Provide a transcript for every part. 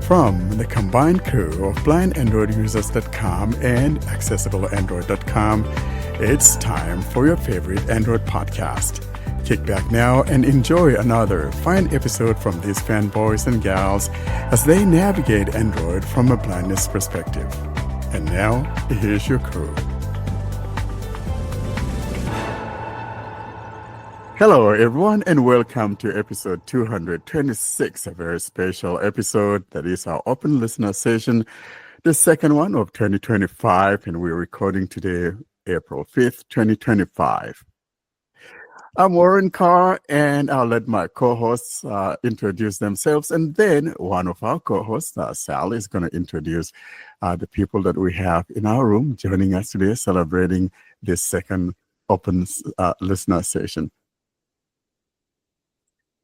From the combined crew of blindandroidusers.com and accessibleandroid.com, it's time for your favorite Android podcast. Kick back now and enjoy another fine episode from these fanboys and gals as they navigate Android from a blindness perspective. And now, here's your crew. Hello, everyone, and welcome to episode 226, a very special episode that is our open listener session, the second one of 2025, and we're recording today, April 5th, 2025. I'm Warren Carr, and I'll let my co-hosts introduce themselves, and then one of our co-hosts, Sal, is going to introduce the people that we have in our room joining us today, celebrating this second open listener session.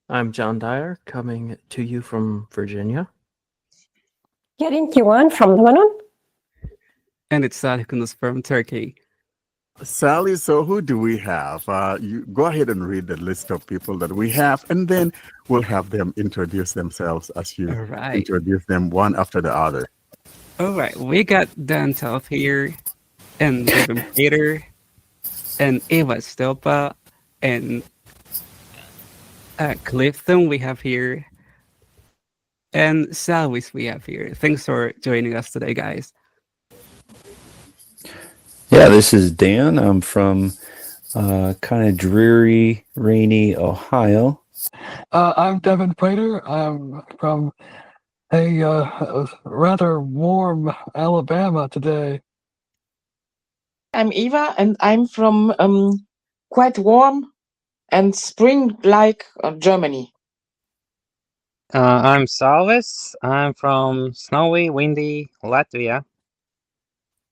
I'm John Dyer, coming to you from Virginia. Karin Kiwan from Lebanon. And it's Salih Kunduz from Turkey. Sally, so who do we have? You go ahead and read the list of people that we have, and then we'll have them introduce themselves as you introduce them one after the other. All right, we got Dan Telf here, and Devin Peter, and Eva Stelpa, and Clifton we have here, and Salwis we have here. Thanks for joining us today, guys. Yeah, this is Dan. I'm from kind of dreary, rainy Ohio. I'm Devin Prater. I'm from a rather warm Alabama today. I'm Eva, and I'm from quite warm and spring-like Germany. I'm Salvis. I'm from snowy, windy Latvia.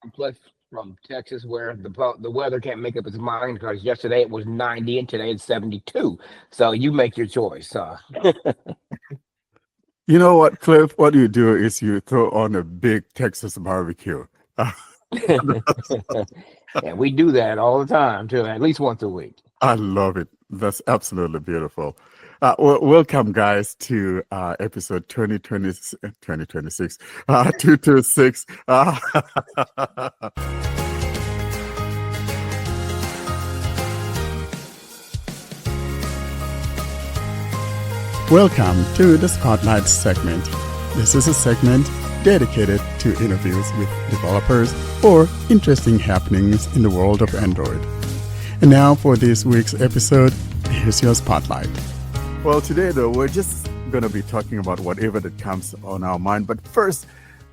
I'm Cliff from Texas, where the weather can't make up its mind because yesterday it was 90 and today it's 72. So you make your choice. You know what, Cliff? What you do is you throw on a big Texas barbecue. Yeah, we do that all the time, too, at least once a week. I love it. That's absolutely beautiful. Welcome, guys, to episode 226. Welcome to the Spotlight segment. This is a segment dedicated to interviews with developers or interesting happenings in the world of Android. And now for this week's episode, here's your Spotlight. Well, today, though, we're just going to be talking about whatever that comes on our mind. But first,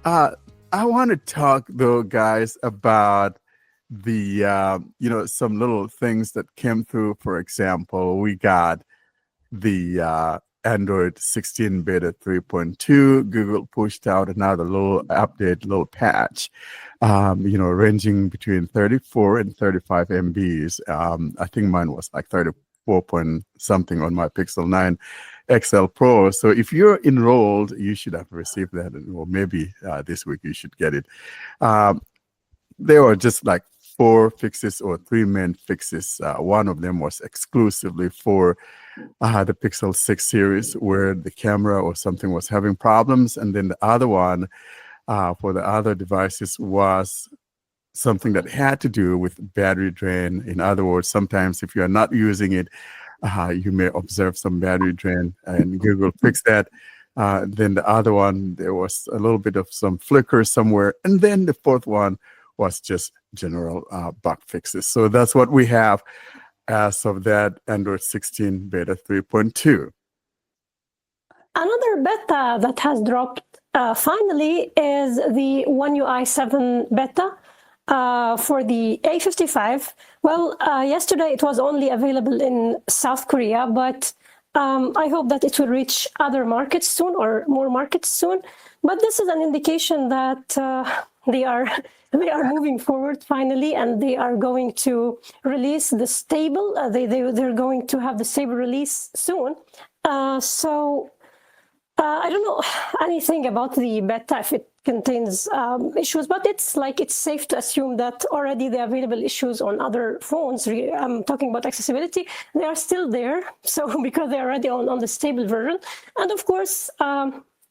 I want to talk, though, guys, about the, some little things that came through. For example, we got the Android16Beta3.2. Google pushed out another little update, little patch, ranging between 34 and 35 MBs. I think mine was like 34 point something on my Pixel 9 XL Pro. So if you're enrolled, you should have received that, or maybe this week you should get it. There were just like 4 fixes or 3 main fixes. One of them was exclusively for the Pixel 6 series, where the camera or something was having problems, and then the other one for the other devices was something that had to do with battery drain. In other words, sometimes if you are not using it, you may observe some battery drain, and Google fixed that. Then the other one, there was a little bit of some flicker somewhere, and then the fourth one was just general bug fixes. So that's what we have as of that Android 16 Beta 3.2. Another beta that has dropped finally is the One UI7Beta for the A55. Well, yesterday it was only available in South Korea, but I hope that it will reach other markets soon, or more markets soon. But this is an indication that they are moving forward finally, and they are going to release the stable. They're going to have the stable release soon. So I don't know anything about the beta, if it contains issues, but it's safe to assume that already the available issues on other phones, I'm talking about accessibility, they are still there. So because they're already on the stable version. And of course,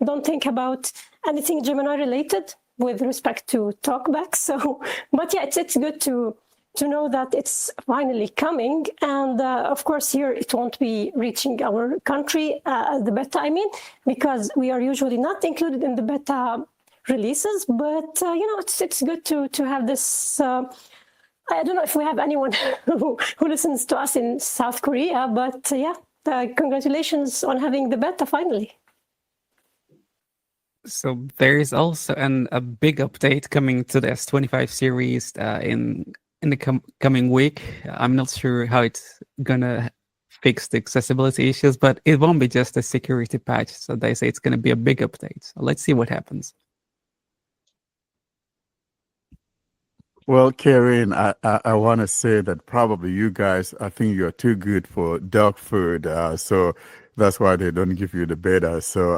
don't think about anything Gemini related with respect to Talkback. So, but yeah, it's good to know that it's finally coming. And of course, here it won't be reaching our country, the beta, I mean, because we are usually not included in the beta releases. But, it's good to have this. I don't know if we have anyone who listens to us in South Korea, but congratulations on having the beta finally. So there is also a big update coming to the S25 series in the coming week. I'm not sure how it's gonna fix the accessibility issues, but it won't be just a security patch. So they say it's gonna be a big update. So let's see what happens. Well, Karen, I want to say that probably you guys, I think you're too good for dog food. So that's why they don't give you the beta. So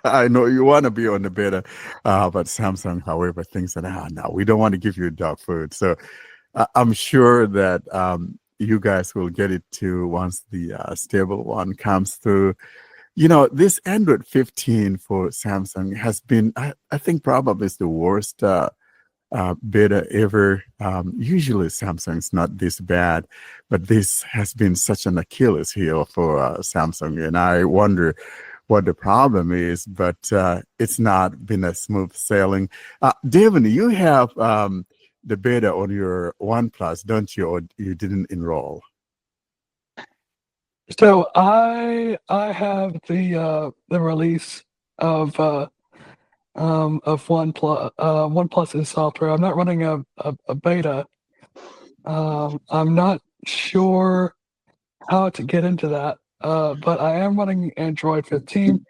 I know you want to be on the beta, but Samsung, however, thinks that, no, we don't want to give you dog food. So I'm sure that you guys will get it too once the stable one comes through. This Android 15 for Samsung has been, I think, probably is the worst beta ever. Usually Samsung's not this bad, but this has been such an Achilles heel for Samsung, and I wonder what the problem is, but it's not been a smooth sailing. Devin, you have the beta on your OnePlus, don't you, or you didn't enroll? So I have the release of OnePlus's software. I'm not running a beta. I'm not sure how to get into that, but I am running Android 15,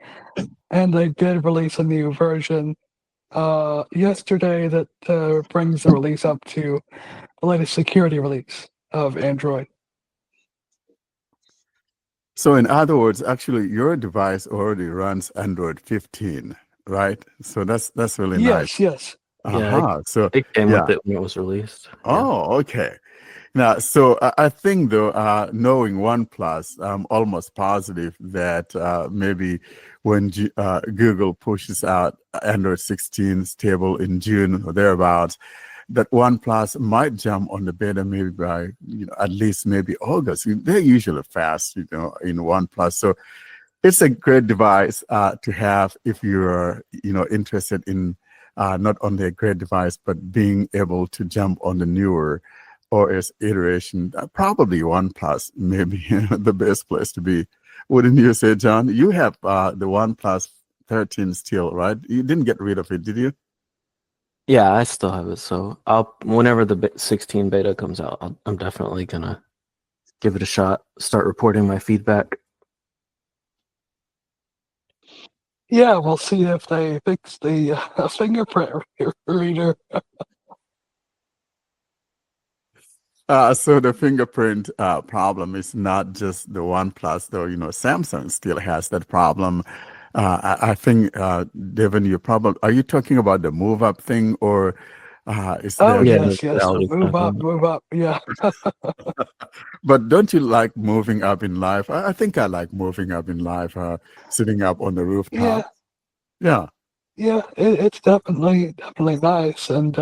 and they did release a new version yesterday that brings the release up to the latest security release of Android. So in other words, actually, your device already runs Android 15, right? So that's really nice. Yes. Yeah, So it came with it when it was released. Oh, okay. Now, so I think though, knowing OnePlus, I'm almost positive that maybe when Google pushes out Android 16 stable in June or thereabouts, that OnePlus might jump on the beta maybe by at least maybe August. They're usually fast, in OnePlus. So it's a great device to have if you're interested in not only a great device but being able to jump on the newer OS iteration. Probably OnePlus maybe the best place to be. Wouldn't you say, John? You have the OnePlus 13 still, right? You didn't get rid of it, did you? Yeah, I still have it. So whenever the 16 beta comes out, I'm definitely gonna give it a shot. Start reporting my feedback. Yeah, we'll see if they fix the fingerprint reader. So the fingerprint problem is not just the OnePlus, though. Samsung still has that problem. I think, Devin, are you talking about the move up thing, or is there? Yes. Move up. Yeah. But don't you like moving up in life? I think I like moving up in life, sitting up on the rooftop. Yeah. It's definitely nice, and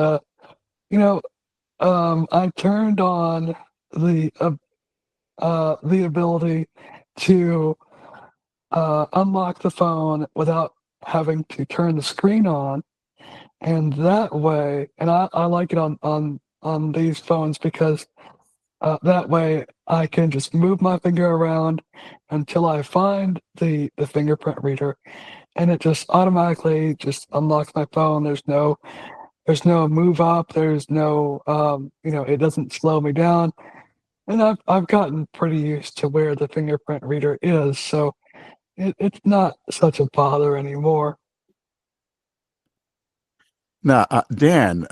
I turned on the ability to unlock the phone without having to turn the screen on, and that way, and I like it on these phones because that way I can just move my finger around until I find the fingerprint reader, and it just automatically just unlocks my phone. There's no move up. There's no it doesn't slow me down, and I've gotten pretty used to where the fingerprint reader is, so it's not such a bother anymore. Now, Dan,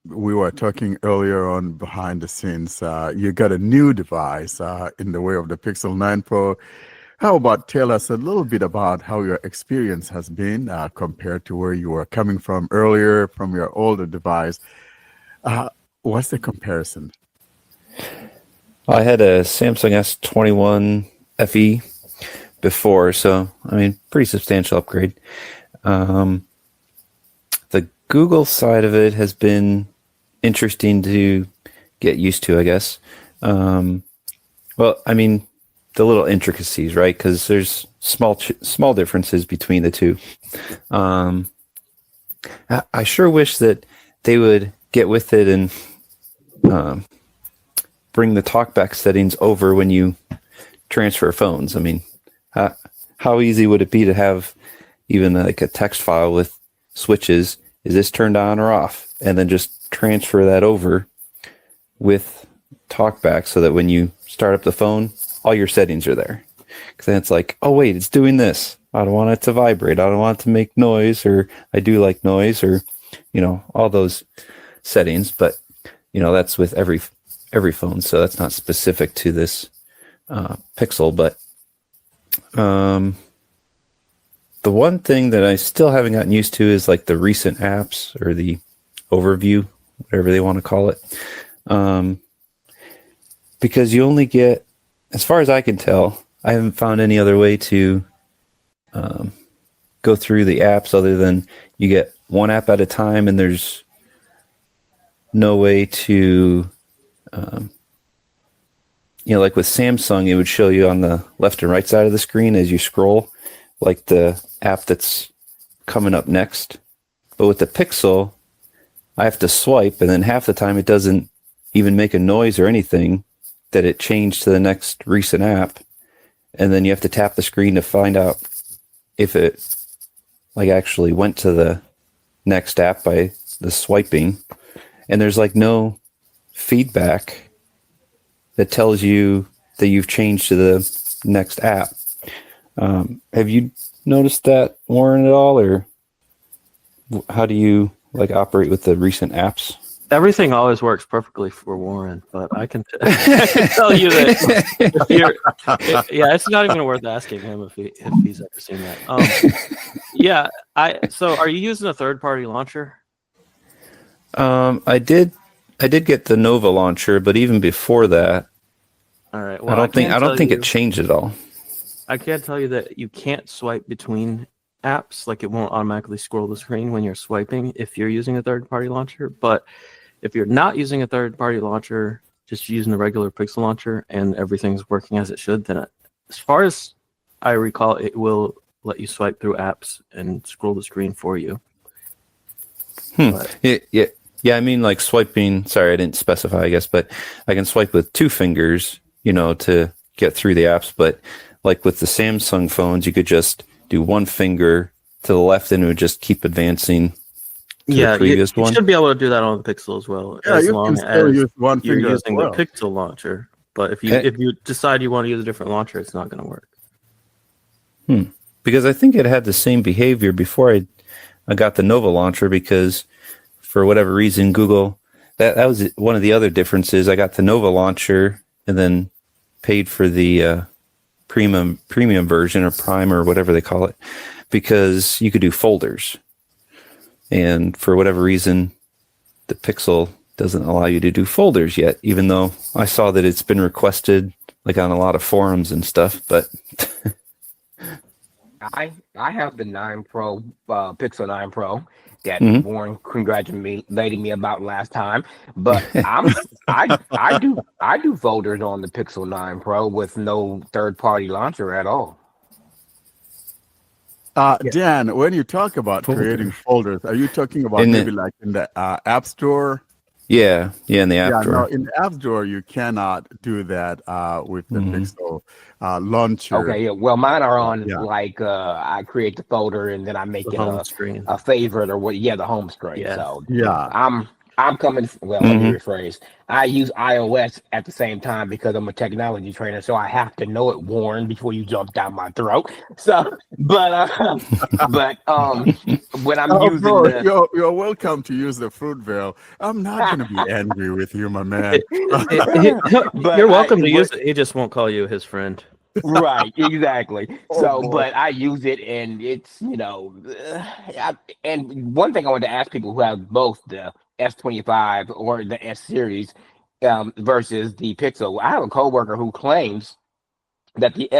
we were talking earlier on behind the scenes. You got a new device in the way of the Pixel 9 Pro. How about tell us a little bit about how your experience has been compared to where you were coming from earlier from your older device? What's the comparison? I had a Samsung S21 FE before, so I mean, pretty substantial upgrade. The Google side of it has been interesting to get used to, I guess. Well, I mean, the little intricacies, right? Because there's small differences between the two. I sure wish that they would get with it and bring the Talkback settings over when you transfer phones. I mean, how easy would it be to have even like a text file with switches? Is this turned on or off? And then just transfer that over with Talkback so that when you start up the phone, all your settings are there. Because then it's like, oh wait, it's doing this. I don't want it to vibrate. I don't want it to make noise, or I do like noise, or all those settings. But that's with every phone, so that's not specific to this Pixel. But the one thing that I still haven't gotten used to is like the recent apps or the overview, whatever they want to call it. Because you only get, as far as I can tell, I haven't found any other way to go through the apps other than you get one app at a time, and there's no way to, like with Samsung, it would show you on the left and right side of the screen as you scroll, like the app that's coming up next. But with the Pixel, I have to swipe, and then half the time it doesn't even make a noise or anything that it changed to the next recent app. And then you have to tap the screen to find out if it like actually went to the next app by the swiping. And there's like no feedback that tells you that you've changed to the next app. Have you noticed that, Warren, at all? Or how do you like operate with the recent apps? Everything always works perfectly for Warren, but I can tell you that if you're, it's not even worth asking him if he's ever seen that. So are you using a third-party launcher? I did get the Nova launcher, but even before that, all right. Well, I don't think it changed at all. I can tell you that you can't swipe between apps, like it won't automatically scroll the screen when you're swiping if you're using a third-party launcher. But if you're not using a third-party launcher, just using a regular Pixel launcher and everything's working as it should, then as far as I recall, it will let you swipe through apps and scroll the screen for you. Yeah. I mean, like swiping. Sorry, I didn't specify, I guess, but I can swipe with two fingers, to get through the apps. But like with the Samsung phones, you could just do one finger to the left, and it would just keep advancing. Yeah, you should be able to do that on the Pixel as well. Yeah, as you long can still as use one you're finger using as well. the Pixel launcher. But if you decide you want to use a different launcher, it's not going to work. Because I think it had the same behavior before I got the Nova launcher, because for whatever reason, Google, that was one of the other differences. I got the Nova launcher and then paid for the premium version, or Prime, or whatever they call it, because you could do folders. And for whatever reason, the Pixel doesn't allow you to do folders yet, even though I saw that it's been requested like on a lot of forums and stuff. But I have the 9 Pro, Pixel 9 Pro that Warren congratulated me about last time. But I do folders on the Pixel 9 Pro with no third-party launcher at all. Dan, when you talk about creating folders, are you talking about maybe like in the App Store? Yeah, in the App Store. No, in the App Store, you cannot do that with the Pixel launcher. Okay, yeah. Well, mine are on I create the folder and then I make it a favorite or what? Yeah, the home screen. Yeah. So Yeah. I'm coming. Well, let me rephrase. I use iOS at the same time because I'm a technology trainer, so I have to know it, Warren, before you jump down my throat. So, but when I'm using, you're welcome to use the Fruitvale. I'm not going to be angry with you, my man. You're welcome to use it. He just won't call you his friend. Right, exactly. But I use it, and it's and one thing I want to ask people who have both the S25 or the S series versus the Pixel. I have a coworker who claims that the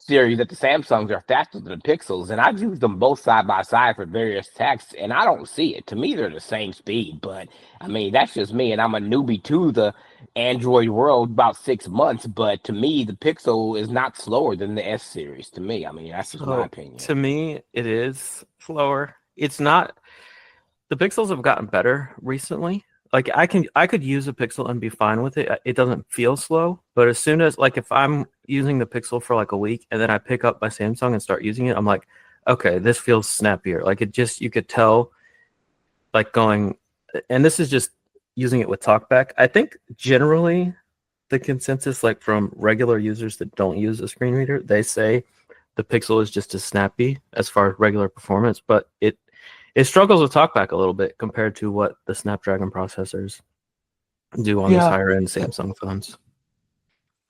series that the Samsungs are faster than the Pixels, and I've used them both side by side for various texts, and I don't see it. To me, they're the same speed, but I mean, that's just me, and I'm a newbie to the Android world, about 6 months, but to me, the Pixel is not slower than the S series. To me, I mean, that's just my opinion. To me, it is slower. It's not. The Pixels have gotten better recently. Like I could use a Pixel and be fine with it. It doesn't feel slow, but as soon as, like, if I'm using the Pixel for like a week and then I pick up my Samsung and start using it, I'm like, okay, this feels snappier. Like you could tell, like, going, and this is just using it with Talkback. I think generally the consensus, like from regular users that don't use a screen reader, they say the Pixel is just as snappy as far as regular performance, but it struggles with Talkback a little bit compared to what the Snapdragon processors do on these higher end Samsung phones.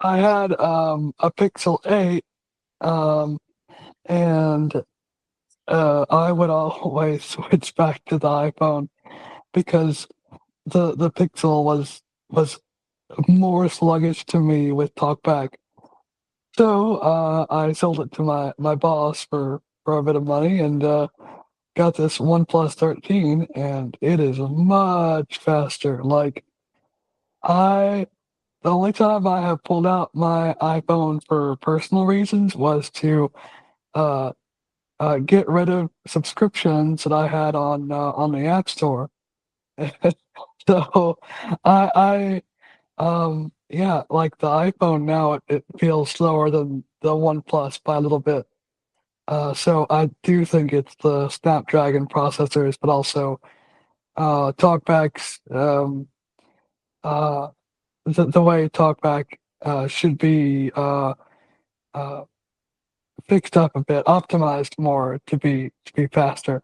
I had a Pixel 8, and I would always switch back to the iPhone because the Pixel was more sluggish to me with Talkback. So I sold it to my boss for a bit of money and got this OnePlus 13, and it is much faster. Like the only time I have pulled out my iPhone for personal reasons was to get rid of subscriptions that I had on the App Store. So yeah, like the iPhone now, it feels slower than the OnePlus by a little bit. So I do think it's the Snapdragon processors, but also Talkback's the way Talkback should be fixed up a bit, optimized more to be faster.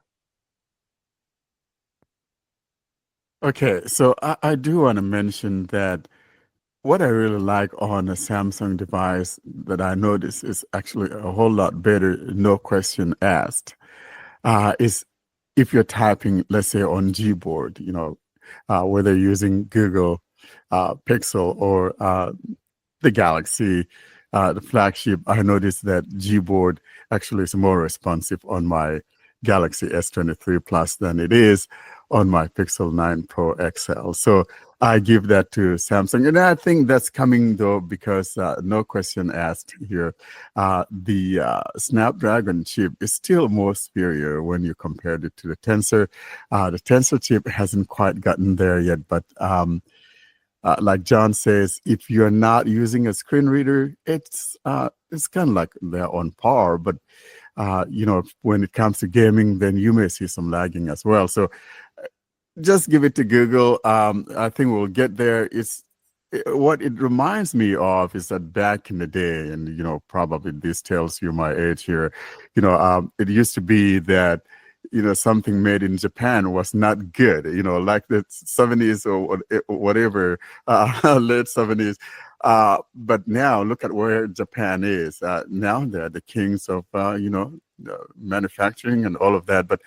Okay, so I do want to mention that what I really like on a Samsung device that I notice is actually a whole lot better, no question asked, is if you're typing, let's say on Gboard, whether using Google Pixel or the Galaxy, the flagship, I noticed that Gboard actually is more responsive on my Galaxy S23 Plus than it is on my Pixel 9 Pro XL. So I give that to Samsung. And I think that's coming, though, because no question asked here, the Snapdragon chip is still more superior when you compare it to the Tensor. The Tensor chip hasn't quite gotten there yet, but like John says, if you're not using a screen reader, it's kind of like they're on par. But when it comes to gaming, then you may see some lagging as well. So just give it to Google. I think we'll get there. What it reminds me of is that back in the day, and probably this tells you my age here. It used to be that something made in Japan was not good. Like the 70s or whatever, late 70s. But now look at where Japan is. Now they're the kings of manufacturing and all of that. But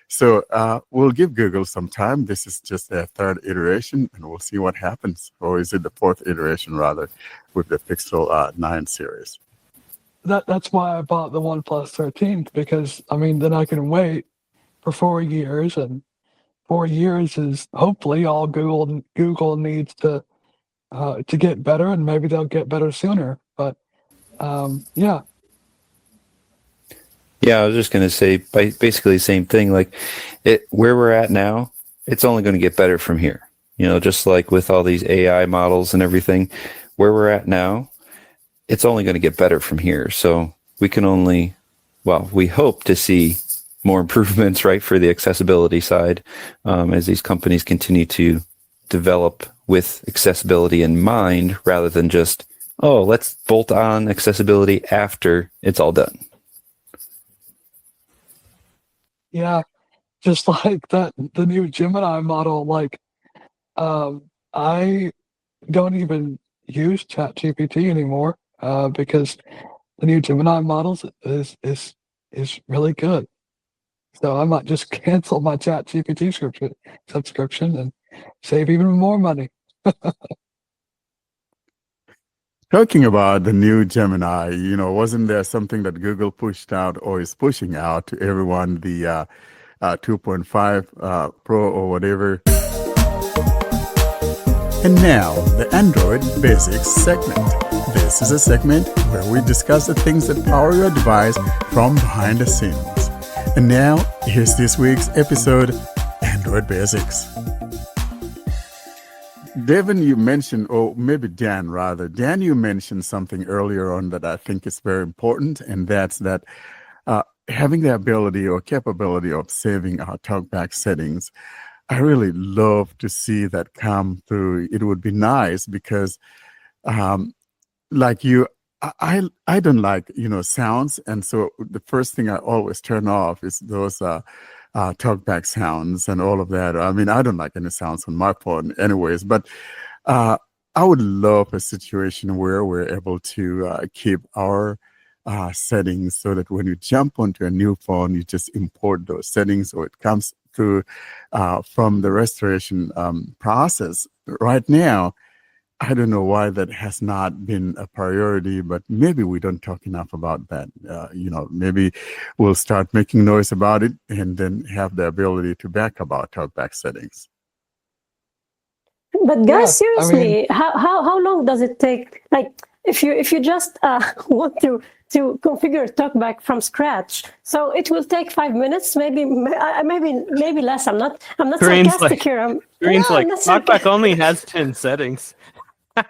so we'll give Google some time. This is just their third iteration, and we'll see what happens. Or is it the fourth iteration, rather, with the Pixel 9 series? That's why I bought the OnePlus 13, because, then I can wait for 4 years, and 4 years is hopefully all Google needs to get better, and maybe they'll get better sooner. But yeah. Yeah, I was just going to say basically the same thing. Like where we're at now, it's only going to get better from here. Just like with all these AI models and everything, where we're at now, it's only going to get better from here. So we can only, we hope to see more improvements, right, for the accessibility side as these companies continue to develop with accessibility in mind rather than just, let's bolt on accessibility after it's all done. Yeah, just like the new Gemini model, like I don't even use ChatGPT anymore because the new Gemini models is really good. So I might just cancel my ChatGPT subscription and save even more money. Talking about the new Gemini, wasn't there something that Google pushed out or is pushing out to everyone, the 2.5 Pro or whatever? And now, the Android Basics segment. This is a segment where we discuss the things that power your device from behind the scenes. And now, here's this week's episode, Android Basics. Devin, you mentioned, or maybe Dan rather, Dan, you mentioned something earlier on that I think is very important, and that's that having the ability or capability of saving our Talkback settings. I really love to see that come through. It would be nice because, like you, I don't like, sounds. And so the first thing I always turn off is those Talkback sounds and all of that. I mean, I don't like any sounds on my phone anyways, but I would love a situation where we're able to keep our settings so that when you jump onto a new phone, you just import those settings or it comes through from the restoration process. Right now, I don't know why that has not been a priority, but maybe we don't talk enough about that. Maybe we'll start making noise about it and then have the ability to back up our Talkback settings. But guys, Yeah, seriously, how long does it take? Like, if you just want to configure Talkback from scratch, so it will take 5 minutes, maybe less. I'm not sarcastic here. Talkback only has 10 settings.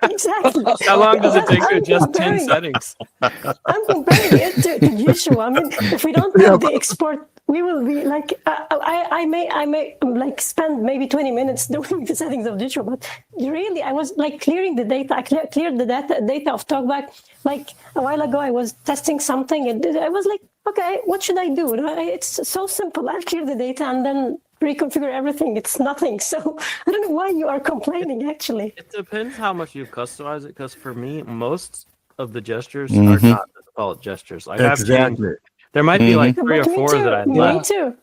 Exactly. How long does it take to I'm adjust 10 comparing- settings? I'm comparing it to Yeshua. I mean, if we don't have the export, we will be like, I may like spend maybe 20 minutes doing the settings of Yeshua, but really, I was like clearing the data. I cleared the data of Talkback. Like a while ago, I was testing something, and I was like, okay, what should I do? It's so simple. I'll clear the data and then reconfigure everything. It's nothing. So I don't know why you are complaining, actually. It depends how much you customize it, because for me, most of the gestures are not the default gestures. Like Exactly. there might be like 3 or But me 4 too. that I Me left. too.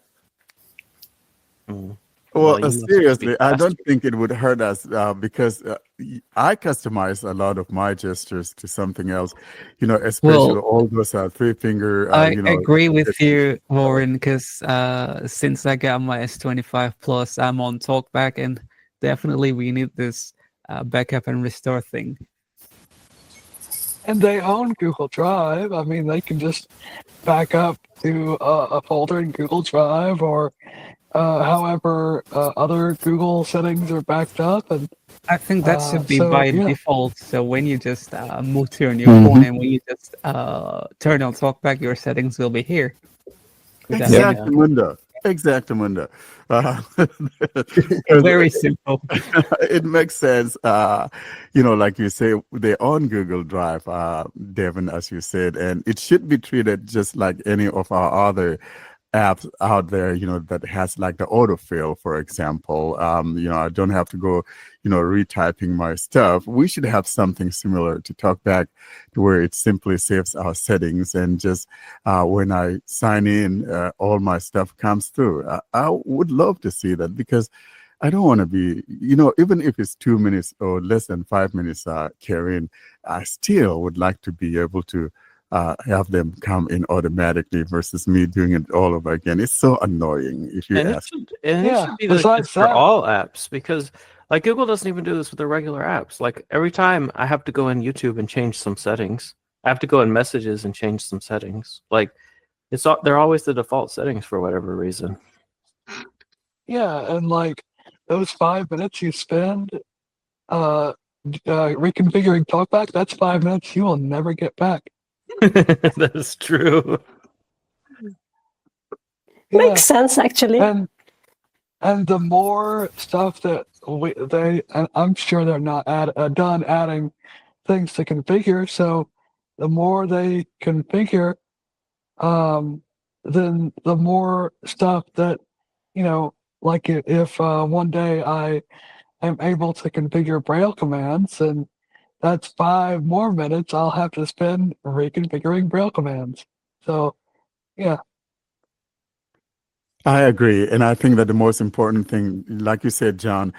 Well, you must seriously, be I don't faster. think it would hurt us because I customize a lot of my gestures to something else, especially Well, all those three finger, I agree with gestures. you, Warren, because since I got my S25 Plus, I'm on Talkback, and definitely we need this backup and restore thing. And they own Google Drive. I mean, they can just back up to a folder in Google Drive or however other Google settings are backed up. And I think that should be so, by yeah. default. So when you just move to your new phone and when you just turn on Talkback, your settings will be here. without- Exactamundo. Exactamundo. Very simple. It makes sense. Like you say, they're on Google Drive, Devin, as you said, and it should be treated just like any of our other apps out there, that has like the autofill, for example. I don't have to go, retyping my stuff. We should have something similar to Talkback, to where it simply saves our settings and just when I sign in, all my stuff comes through. I would love to see that because I don't want to be, even if it's 2 minutes or less than 5 minutes carrying, I still would like to be able to have them come in automatically versus me doing it all over again. It's so annoying if you And ask. it should be besides for that- all apps, because like Google doesn't even do this with their regular apps. Like every time I have to go in YouTube and change some settings, I have to go in Messages and change some settings. Like they're always the default settings for whatever reason. Yeah, and like those 5 minutes you spend reconfiguring Talkback, that's 5 minutes you will never get back. That is true. Yeah. Makes sense, actually. And the more stuff that and I'm sure they're not done adding things to configure. So the more they configure, then the more stuff that like if one day I am able to configure Braille commands, and that's 5 more minutes I'll have to spend reconfiguring Braille commands. So yeah. I agree. And I think that the most important thing, like you said, John,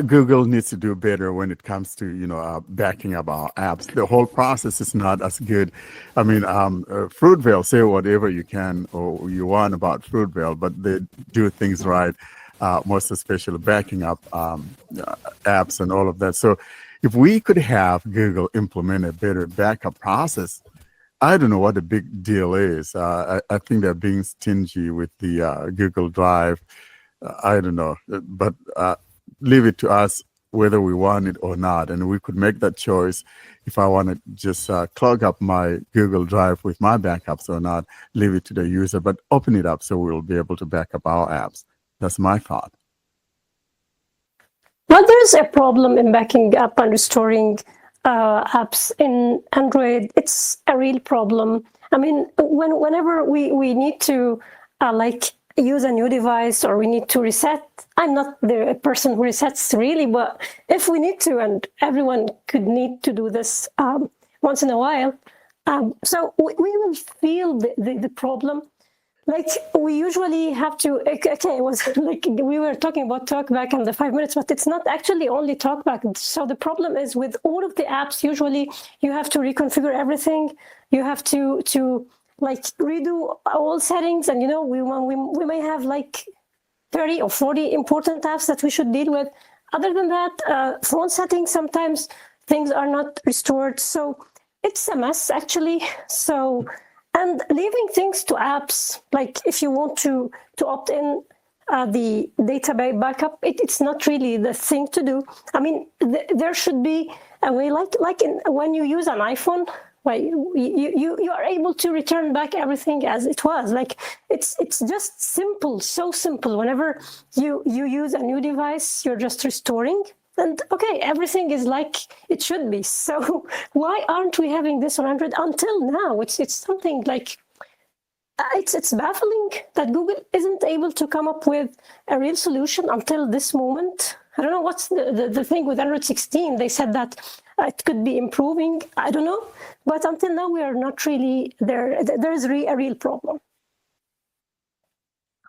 Google needs to do better when it comes to, backing up our apps. The whole process is not as good. I mean, Fruitvale, say whatever you can or you want about Fruitvale, but they do things right, most especially backing up apps and all of that. So if we could have Google implement a better backup process, I don't know what the big deal is. I think they're being stingy with the Google Drive. I don't know, but leave it to us whether we want it or not. And we could make that choice if I want to just clog up my Google Drive with my backups or not, leave it to the user, but open it up so we'll be able to back up our apps. That's my thought. Well, there's a problem in backing up and restoring apps in Android. It's a real problem. I mean, whenever we need to use a new device or we need to reset, I'm not the person who resets really, but if we need to, and everyone could need to do this once in a while, so we will feel the problem. Like we usually have to, okay, it was like we were talking about Talkback and the 5 minutes, but it's not actually only Talkback. So the problem is with all of the apps, usually you have to reconfigure everything. You have to like redo all settings. And, we may have like 30 or 40 important apps that we should deal with. Other than that, phone settings, sometimes things are not restored. So it's a mess actually. So, and leaving things to apps, like if you want to opt in the data backup, it's not really the thing to do. I mean, there should be a way, when you use an iPhone, like you are able to return back everything as it was. Like it's just simple, so simple. Whenever you use a new device, you're just restoring. And okay, everything is like it should be. So why aren't we having this on Android until now? It's something like it's baffling that Google isn't able to come up with a real solution until this moment. I don't know what's the thing with Android 16. They said that it could be improving. I don't know, but until now we are not really there. There is a real problem.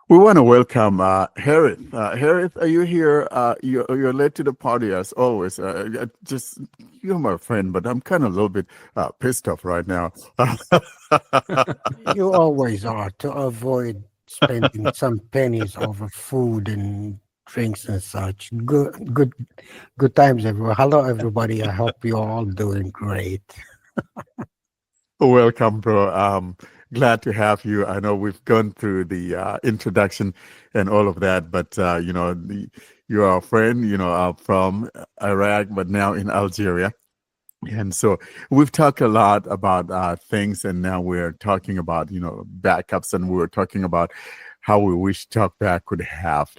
We want to welcome Harith. Harith, are you here? You're late to the party as always. You're my friend, but I'm kind of a little bit pissed off right now. You always are, to avoid spending some pennies over food and drinks and such. Good times, everyone. Hello, everybody. I hope you're all doing great. Welcome, bro. Glad to have you. I know we've gone through the introduction and all of that, but you're our friend, from Iraq, but now in Algeria. And so we've talked a lot about things, and now we're talking about, backups, and we were talking about how we wish Talkback could have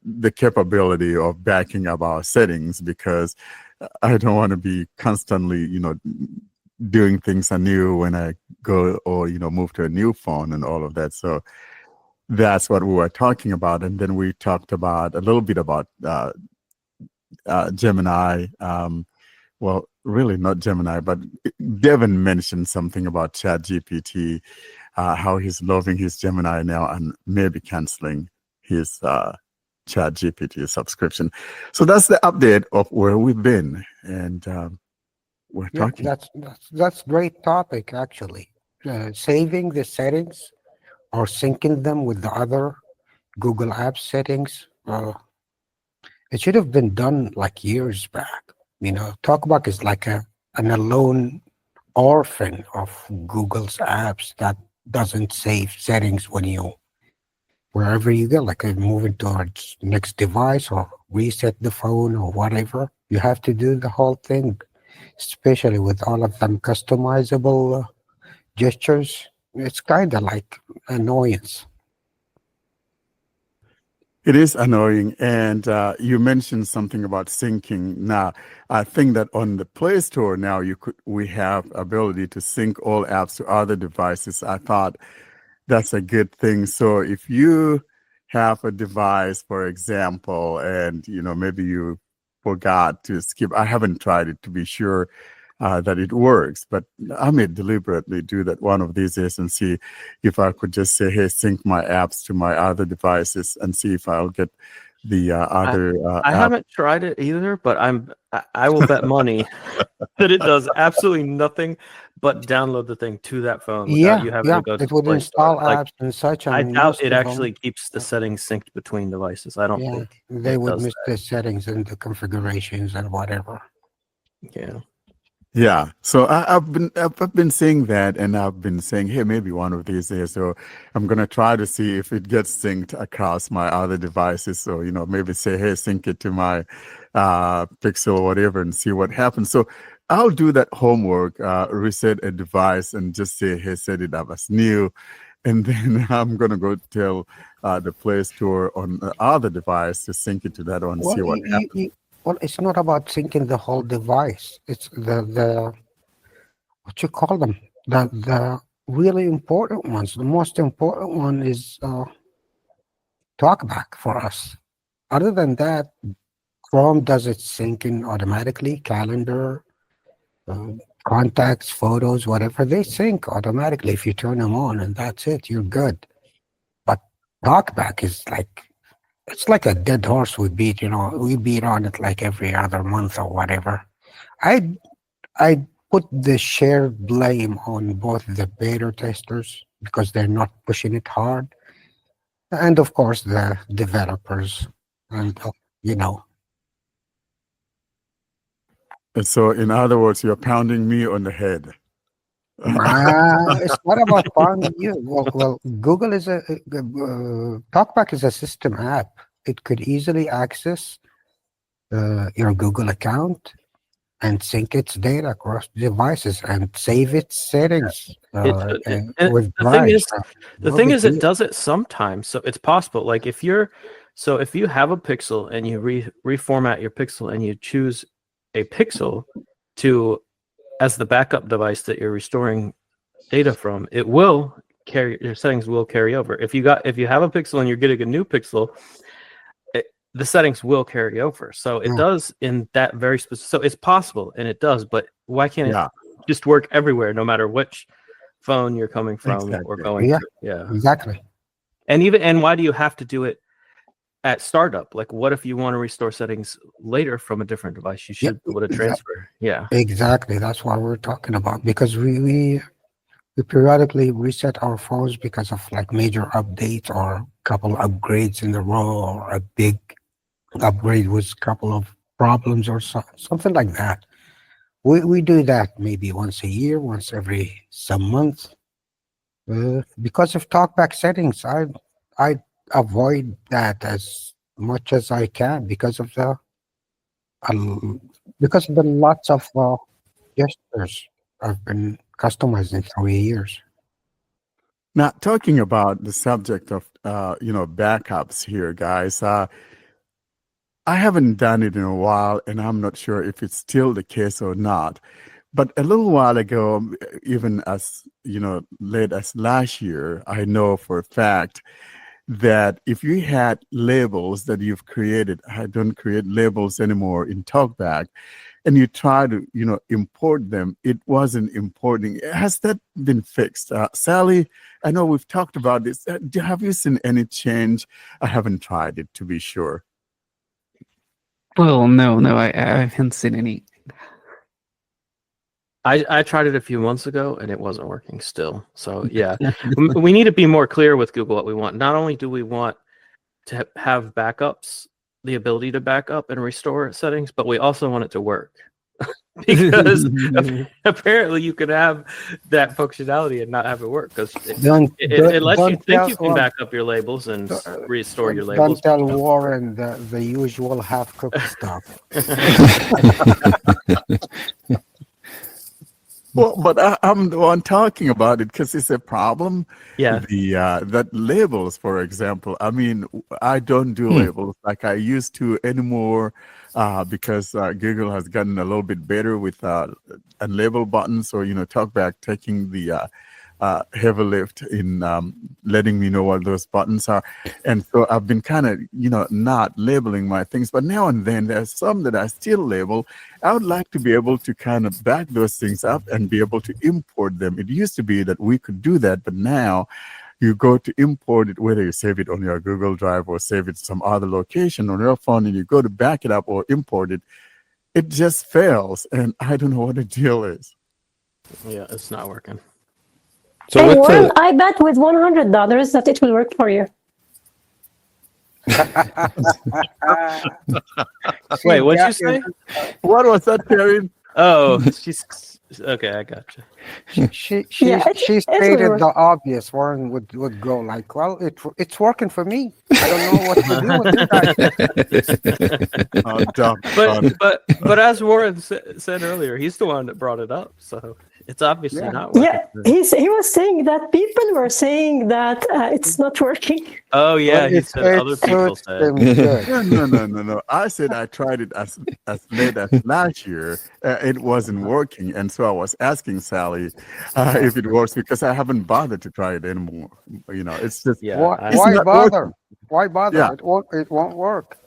the capability of backing up our settings, because I don't want to be constantly, doing things anew when I go or move to a new phone and all of that. So that's what we were talking about. And then we talked about a little bit about Gemini. Well, really not Gemini, but Devin mentioned something about ChatGPT, how he's loving his Gemini now and maybe canceling his ChatGPT subscription. So that's the update of where we've been. And we're talking. That's great topic, actually. Saving the settings or syncing them with the other Google Apps settings. It should have been done like years back. Talkback is like an alone orphan of Google's apps that doesn't save settings wherever you go, like moving towards next device or reset the phone or whatever. You have to do the whole thing, especially with all of them customizable gestures. It's kind of like annoyance. It is annoying. And you mentioned something about syncing. Now, I think that on the Play Store now, we have ability to sync all apps to other devices. I thought that's a good thing. So if you have a device, for example, and maybe you forgot to skip, I haven't tried it to be sure, that it works. But I may deliberately do that one of these days and see if I could just say, hey, sync my apps to my other devices and see if I'll get the other I app. haven't tried it either, but I will bet money that it does absolutely nothing but download the thing to that phone without you having to go to it the would Play install Store. Like, apps and such. I And doubt most it of them, actually keeps the settings synced between devices. I don't think they it would does miss the settings and the configurations and whatever. Yeah. Yeah, so I've been saying that, and I've been saying, hey, maybe one of these days, so I'm gonna try to see if it gets synced across my other devices. So maybe say, hey, sync it to my Pixel or whatever, and see what happens. So I'll do that homework, reset a device, and just say, hey, set it up as new, and then I'm gonna go tell the Play Store on the other device to sync it to that one and see what happens. Well, it's not about syncing the whole device. It's the what you call them, the really important ones. The most important one is Talkback for us. Other than that, Chrome does its syncing automatically. Calendar, contacts, photos, whatever, they sync automatically if you turn them on, and that's it. You're good. But Talkback is like, it's like a dead horse we beat. We beat on it like every other month or whatever. I put the shared blame on both the beta testers because they're not pushing it hard, and of course the developers. And And so, in other words, you're pounding me on the head. it's not about finding you. Well, Google is Talkback is a system app. It could easily access your Google account and sync its data across devices and save its settings with Drive. The thing is, it does it sometimes, so it's possible. Like if you have a Pixel and you reformat your Pixel and you choose a Pixel as the backup device that you're restoring data from, your settings will carry over. If you have a Pixel and you're getting a new Pixel, the settings will carry over. So it does in that very specific. So it's possible, and it does. But why can't it just work everywhere, no matter which phone you're coming from or going to? Yeah, exactly. And why do you have to do it at startup? Like, what if you want to restore settings later from a different device? You should be able to transfer. Yeah, exactly. That's what we're talking about, because we periodically reset our phones because of like major updates or a couple upgrades in a row, or a big upgrade with a couple of problems or something like that. We do that maybe once a year, once every some months. Because of Talkback settings, I avoid that as much as I can because of the lots of gestures I've been customizing through the years. Now, talking about the subject of backups here, guys. I haven't done it in a while, and I'm not sure if it's still the case or not. But a little while ago, even as late as last year, I know for a fact that if you had labels that you've created, I don't create labels anymore in Talkback, and you try to import them, it wasn't importing. Has that been fixed? Sally, I know we've talked about this. Have you seen any change? I haven't tried it, to be sure. Well, no, I haven't seen any. I tried it a few months ago and it wasn't working still. So yeah, we need to be more clear with Google what we want. Not only do we want to have backups, the ability to back up and restore settings, but we also want it to work. Because apparently you can have that functionality and not have it work, because it lets you think you can back up your labels and restore your labels. Don't tell Warren the usual half-cooked stuff. Well, but I'm the one talking about it because it's a problem. Yeah. That labels, for example, I mean, I don't do labels like I used to anymore because Google has gotten a little bit better with unlabel buttons, or Talkback taking the heavy lift in letting me know what those buttons are. And so I've been kind of, not labeling my things, but now and then there's some that I still label. I would like to be able to kind of back those things up and be able to import them. It used to be that we could do that, but now you go to import it, whether you save it on your Google Drive or save it some other location on your phone, and you go to back it up or import it, it just fails. And I don't know what the deal is. Yeah, it's not working. So Hey, with Warren, the, I bet with $100 that it will work for you. Wait, what'd you say? What was that, Terry? Oh, she's okay. I gotcha. She it stated will the obvious. Warren would go like, well, it's working for me. I don't know what to do with you guys. Oh, dumb. But as Warren said earlier, he's the one that brought it up, so it's obviously Yeah. not working. Yeah, he was saying that people were saying that it's not working. Oh yeah, But he it said other people suits said. them good. No. I said I tried it as late as last year. It wasn't working, and so I was asking Sally if it works because I haven't bothered to try it anymore. It's just Yeah, Why not bother? working. Why bother? Yeah. It won't work.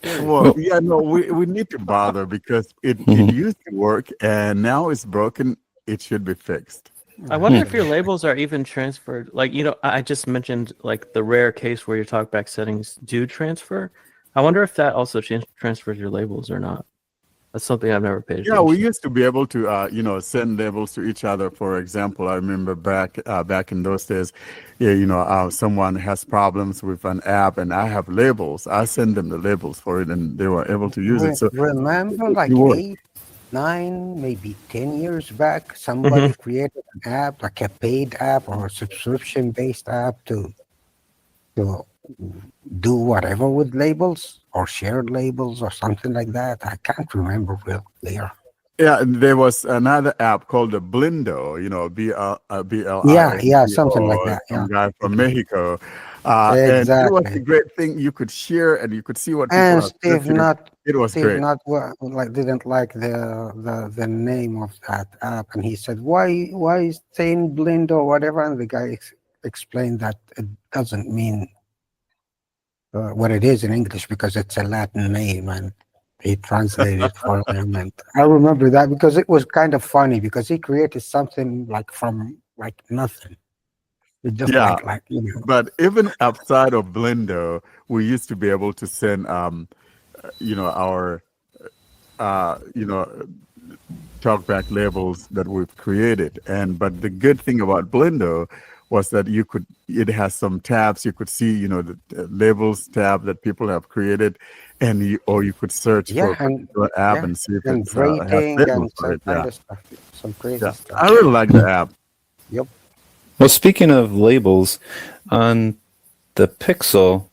Well, yeah, no, we need to bother because it used to work and now it's broken. It should be fixed. I wonder if your labels are even transferred. Like, I just mentioned like the rare case where your talkback settings do transfer. I wonder if that also transfers your labels or not. That's something I've never paid attention Yeah, we to. used to be able to, send labels to each other. For example, I remember back in those days, someone has problems with an app, and I have labels. I send them the labels for it, and they were able to use it. So Remember, like it worked. 8, 9, maybe 10 years back, somebody created an app, like a paid app or a subscription-based app to do whatever with labels or shared labels or something like that. I can't remember real clear. Yeah, and there was another app called the Blindo, Yeah, something like that. some Yeah, guy from Mexico. And it was a exactly. great thing. You could share and you could see what people And are Steve searching. It was great. didn't like the name of that app, and he said, "Why is saying blind or whatever?" And the guy explained that it doesn't mean what it is in English because it's a Latin name, and he translated for him. And I remember that because it was kind of funny because he created something from nothing. It just Yeah. But But even outside of Blindo, we used to be able to send, our, talkback labels that we've created. But the good thing about Blindo was that it has some tabs. You could see, the labels tab that people have created, and you could search for a particular app and see if and it's has rating labels and for some it. kind Yeah, of stuff, some crazy yeah. stuff. I really like the app. Yep. well, speaking of labels, on the Pixel,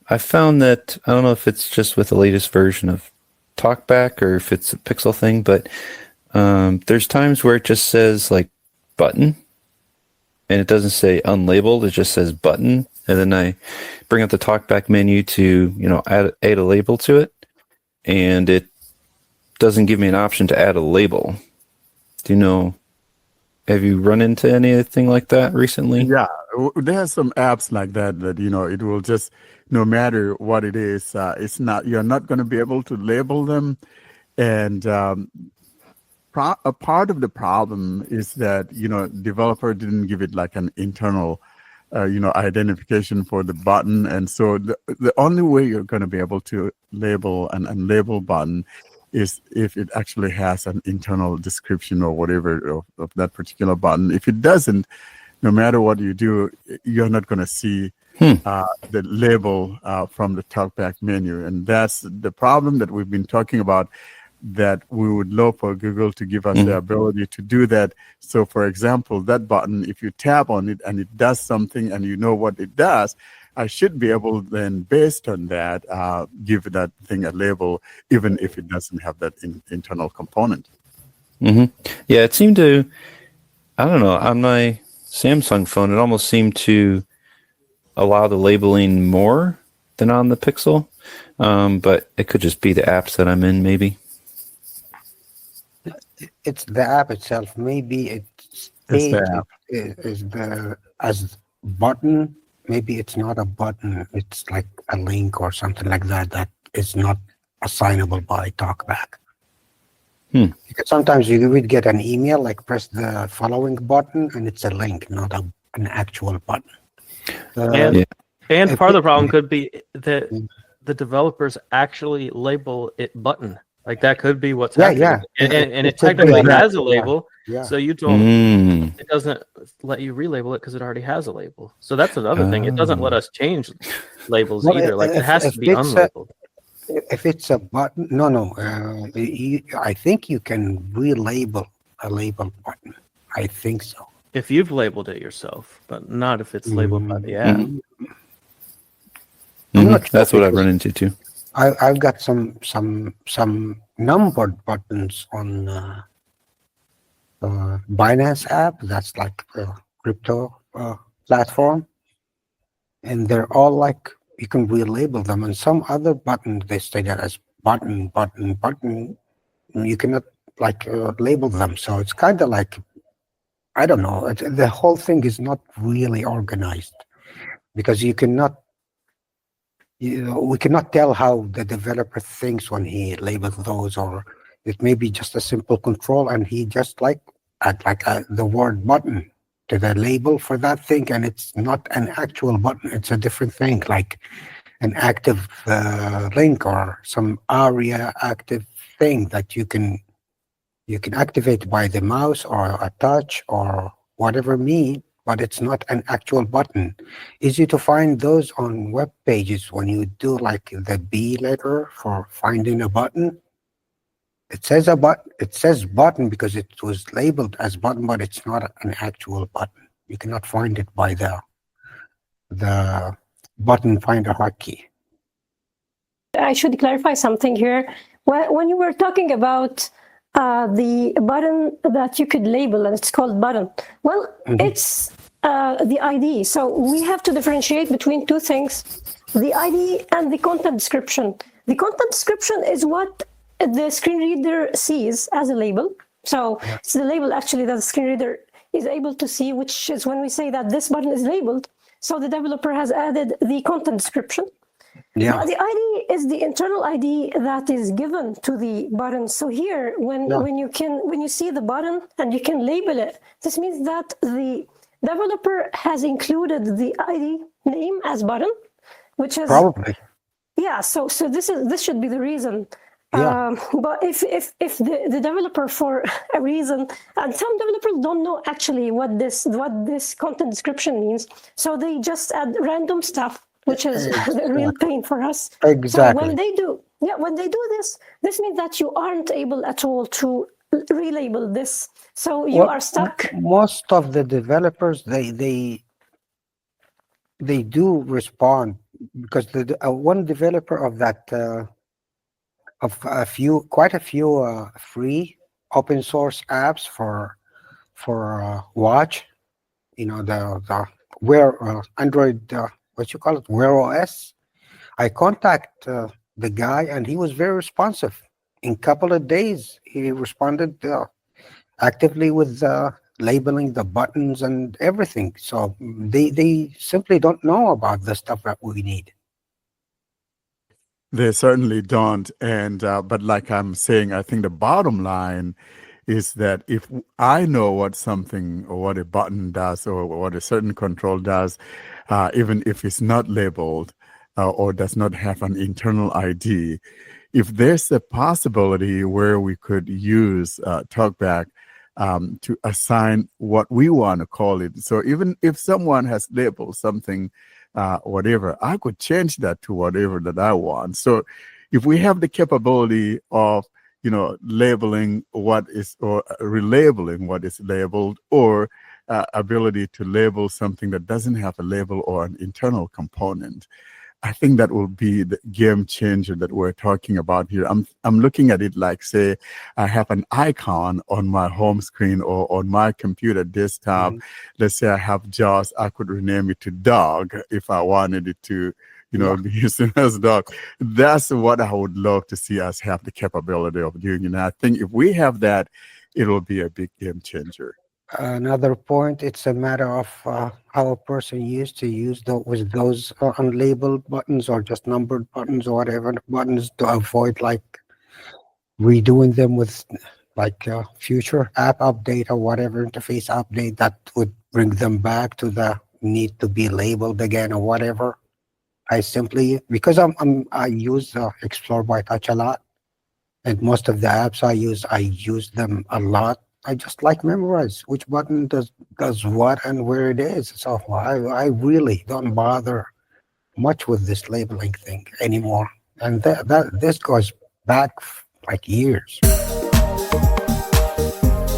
I found that, I don't know if it's just with the latest version of Talkback or if it's a Pixel thing, but there's times where it just says like button and it doesn't say unlabeled, it just says button. And then I bring up the Talkback menu to, add a label to it, and it doesn't give me an option to add a label. Have you run into anything like that recently? Yeah, there are some apps like that it will just, no matter what it is, you're not going to be able to label them. And a part of the problem is that, developer didn't give it like an internal, identification for the button. And so the only way you're going to be able to label an unlabeled button is if it actually has an internal description or whatever of that particular button. If it doesn't, no matter what you do, you're not going to see the label from the Talkback menu. And that's the problem that we've been talking about, that we would love for Google to give us the ability to do that. So, for example, that button, if you tap on it and it does something and you know what it does, I should be able then, based on that, give that thing a label, even if it doesn't have that internal component. Yeah, it seemed to, I don't know, on my Samsung phone, it almost seemed to allow the labeling more than on the Pixel, but it could just be the apps that I'm in, maybe. It's the app itself. Maybe page the app. is the as button. Maybe it's not a button. It's like a link or something like that that is not assignable by Talkback. Because sometimes you would get an email like press the following button and it's a link, not an actual button. And part of the problem could be that the developers actually label it button. Like that could be what's happening. And it technically has a label. So you don't, it doesn't let you relabel it because it already has a label. So that's another thing. It doesn't let us change labels either. Like it has to be unlabeled. If it's a button, no. I think you can relabel a label button. I think so. If you've labeled it yourself, but not if it's labeled by the app. That's what I've run into too. I've got some numbered buttons on Binance app. That's like a crypto platform, and they're all like you can relabel them. And some other buttons they state that as button. You cannot like label them. So it's kind of like I don't know. The whole thing is not really organized because you cannot. We cannot tell how the developer thinks when he labels those, or it may be just a simple control, and he just add the word button to the label for that thing, and it's not an actual button. It's a different thing, like an active link or some ARIA active thing that you can activate by the mouse or a touch or whatever means. But it's not an actual button. Easy to find those on web pages when you do like the B letter for finding a button. It says it says button because it was labeled as button, but it's not an actual button. You cannot find it by the button finder hotkey. I should clarify something here. When you were talking about the button that you could label, and it's called button. Well, it's the ID. So we have to differentiate between two things, the ID and the content description. The content description is what the screen reader sees as a label. So it's the label actually that the screen reader is able to see, which is when we say that this button is labeled. So the developer has added the content description. But the ID is the internal ID that is given to the button. So here, when you see the button and you can label it, this means that the developer has included the ID name as button, which is probably So this should be the reason. But if the developer for a reason, and some developers don't know actually what this content description means, so they just add random stuff, which is a real pain for us. Exactly. So when they do this means that you aren't able at all to relabel this. So you are stuck. Most of the developers they do respond because the one developer of that of quite a few free open source apps for watch, the Wear Android. What you call it, Wear OS. I contact the guy, and he was very responsive. In a couple of days, he responded actively with labeling the buttons and everything. So they simply don't know about the stuff that we need. They certainly don't. And but like I'm saying, I think the bottom line is that if I know what something or what a button does or what a certain control does, even if it's not labeled or does not have an internal ID, if there's a possibility where we could use Talkback to assign what we want to call it. So even if someone has labeled something, whatever, I could change that to whatever that I want. So if we have the capability of labeling what is or relabeling what is labeled, or ability to label something that doesn't have a label or an internal component, I think that will be the game changer that we're talking about here. I'm looking at it like, say, I have an icon on my home screen or on my computer desktop. Let's say I have JAWS. I could rename it to dog if I wanted it to, be used as dog. That's what I would love to see us have the capability of doing. And I think if we have that, it will be a big game changer. another point, it's a matter of how a person used to use with those unlabeled buttons or just numbered buttons or whatever buttons, to avoid like redoing them with like future app update or whatever interface update that would bring them back to the need to be labeled again or whatever. I simply, because I use Explore by Touch a lot, and most of the apps I use them a lot. I just like memorize which button does what and where it is. So I really don't bother much with this labeling thing anymore. And this goes back like years.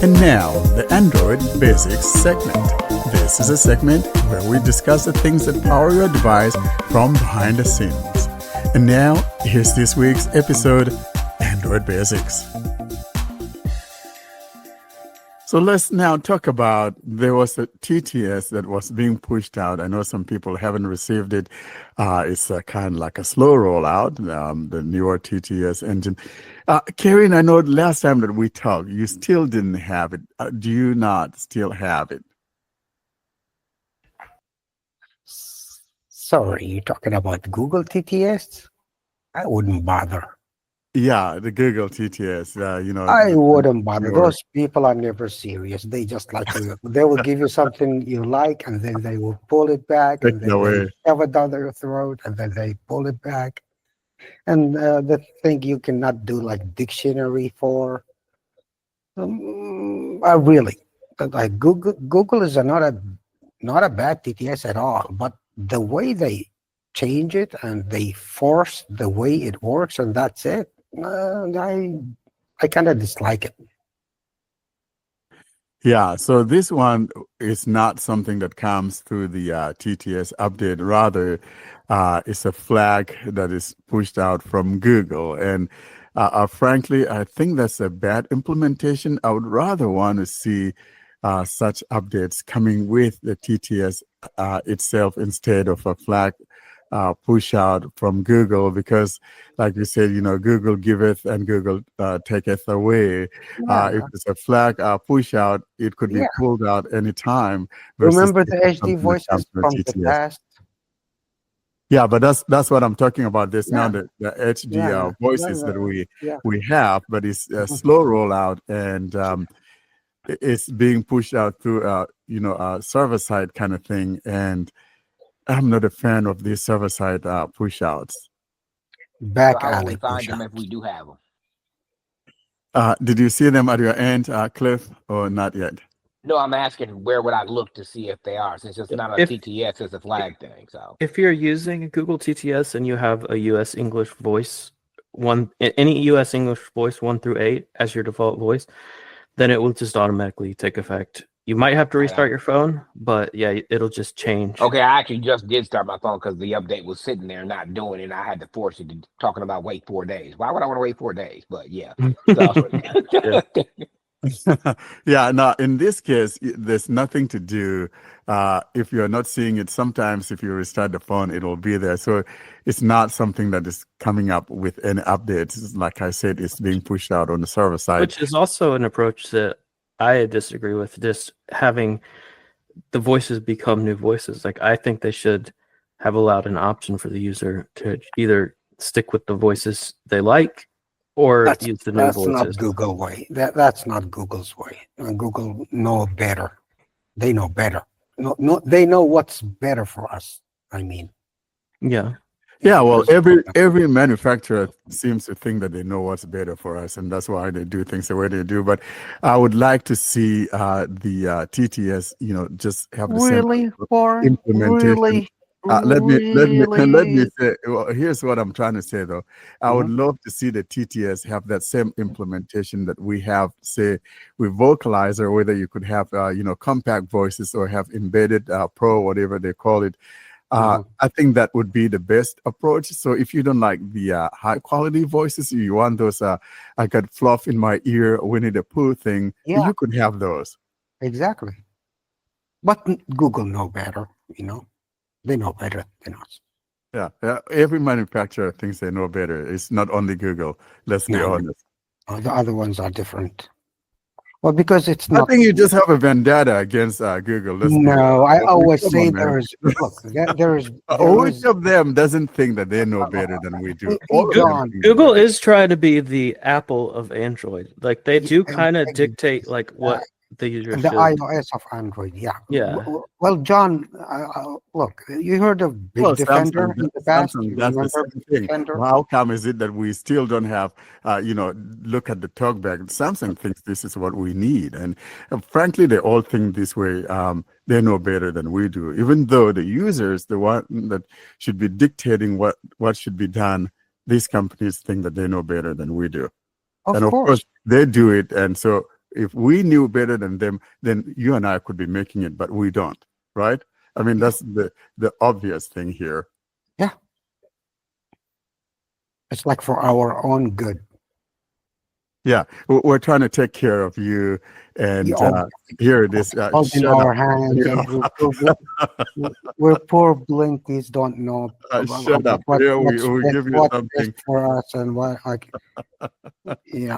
And now, the Android Basics segment. This is a segment where we discuss the things that power your device from behind the scenes. And now, here's this week's episode, Android Basics. So let's now talk about, there was a TTS that was being pushed out. I know some people haven't received it. It's kind of like a slow rollout, the newer TTS engine. Karen, I know last time that we talked, you still didn't have it. Do you not still have it? Sorry, you're talking about Google TTS? I wouldn't bother. Yeah, the Google TTS, I wouldn't bother. Those people are never serious. They just like they will give you something you like, and then they will pull it back, and then they shove it down their throat, and then they pull it back. And the thing you cannot do like dictionary for. Really, like Google is not a bad TTS at all, but the way they change it and they force the way it works, and that's it. I kind of dislike it. Yeah, so this one is not something that comes through the TTS update. Rather, it's a flag that is pushed out from Google. And frankly, I think that's a bad implementation. I would rather want to see such updates coming with the TTS itself instead of a flag push out from Google, because like you said, Google giveth and Google taketh away. If it's a flag push out, it could be pulled out anytime. Remember the HD voices from the past? Yeah, but that's what I'm talking about. This now the HD voices that we have, but it's a slow rollout, and it's being pushed out through a server side kind of thing. And I'm not a fan of these server-side push-outs. Back so alley push them if we do have them. Did you see them at your end, Cliff, or not yet? No, I'm asking where would I look to see if they are, since it's not a TTS, it's a flag thing. So if you're using a Google TTS and you have a US English voice, any US English voice 1 through 8 as your default voice, then it will just automatically take effect. You might have to restart your phone, but yeah, it'll just change. Okay, I actually just did start my phone because the update was sitting there not doing it, and I had to force it to talking about wait 4 days. Why would I want to wait 4 days? But yeah. Yeah, no, in this case, there's nothing to do. If you're not seeing it, sometimes if you restart the phone, it will be there. So it's not something that is coming up with any updates. Like I said, it's being pushed out on the server side. Which is also an approach that I disagree with, just having the voices become new voices. Like, I think they should have allowed an option for the user to either stick with the voices they like or use the new voices. That's not Google way. That's not Google's way. Google know better. They know better. No, they know what's better for us. I mean, yeah, well, every manufacturer seems to think that they know what's better for us, and that's why they do things the way they do. But I would like to see the TTS, just have the same implementation. Let me say. Well, here's what I'm trying to say, though. I would love to see the TTS have that same implementation that we have, say, with Vocalizer, whether you could have compact voices or have embedded Pro, whatever they call it. I think that would be the best approach. So if you don't like the high quality voices, you want those I got fluff in my ear, Winnie the Pooh thing, you could have those. Exactly. But Google know better, They know better than us. Yeah, every manufacturer thinks they know better. It's not only Google, let's be honest. The other ones are different. Well, because it's I not. think you just have a vendetta against Google. Let's be No, I honest. always Come say on, man. there's. Look, there's. Which of them doesn't think that they know better than we do? Hey, All of them John. think Google that. is trying to be the Apple of Android. Like they do kind of dictate like what the user The should. iOS of Android, yeah. Yeah. Well, John, look, you heard of Big Well, Defender Samsung, in the past? Samsung You does the remember same Big thing. Defender? Well, how come is it that we still don't have, look at the Talkback? Samsung thinks this is what we need. And frankly, they all think this way. They know better than we do, even though the users, the one that should be dictating what should be done, these companies think that they know better than we do. Of course. They do it. And so if we knew better than them, then you and I could be making it, but we don't, right? I mean, that's the obvious thing here. Yeah. It's like for our own good. Yeah, we're trying to take care of you, and here it is. Holding our hands. We're poor blinkies, don't know. Shut up. Here we give you something for us and what. Yeah.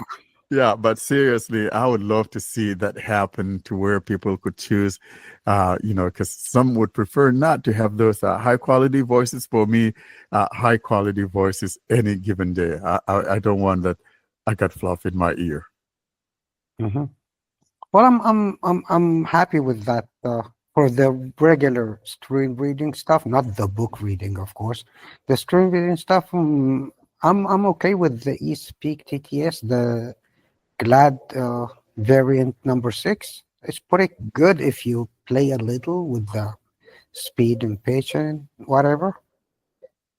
Yeah, but seriously, I would love to see that happen to where people could choose, because some would prefer not to have those high quality voices. For me, high quality voices any given day. I don't want that. I got fluff in my ear. Mm-hmm. Well, I'm happy with that for the regular screen reading stuff, not the book reading, of course. The screen reading stuff, I'm okay with the eSpeak TTS, the GLAD variant number 6. It's pretty good if you play a little with the speed and pitch and whatever.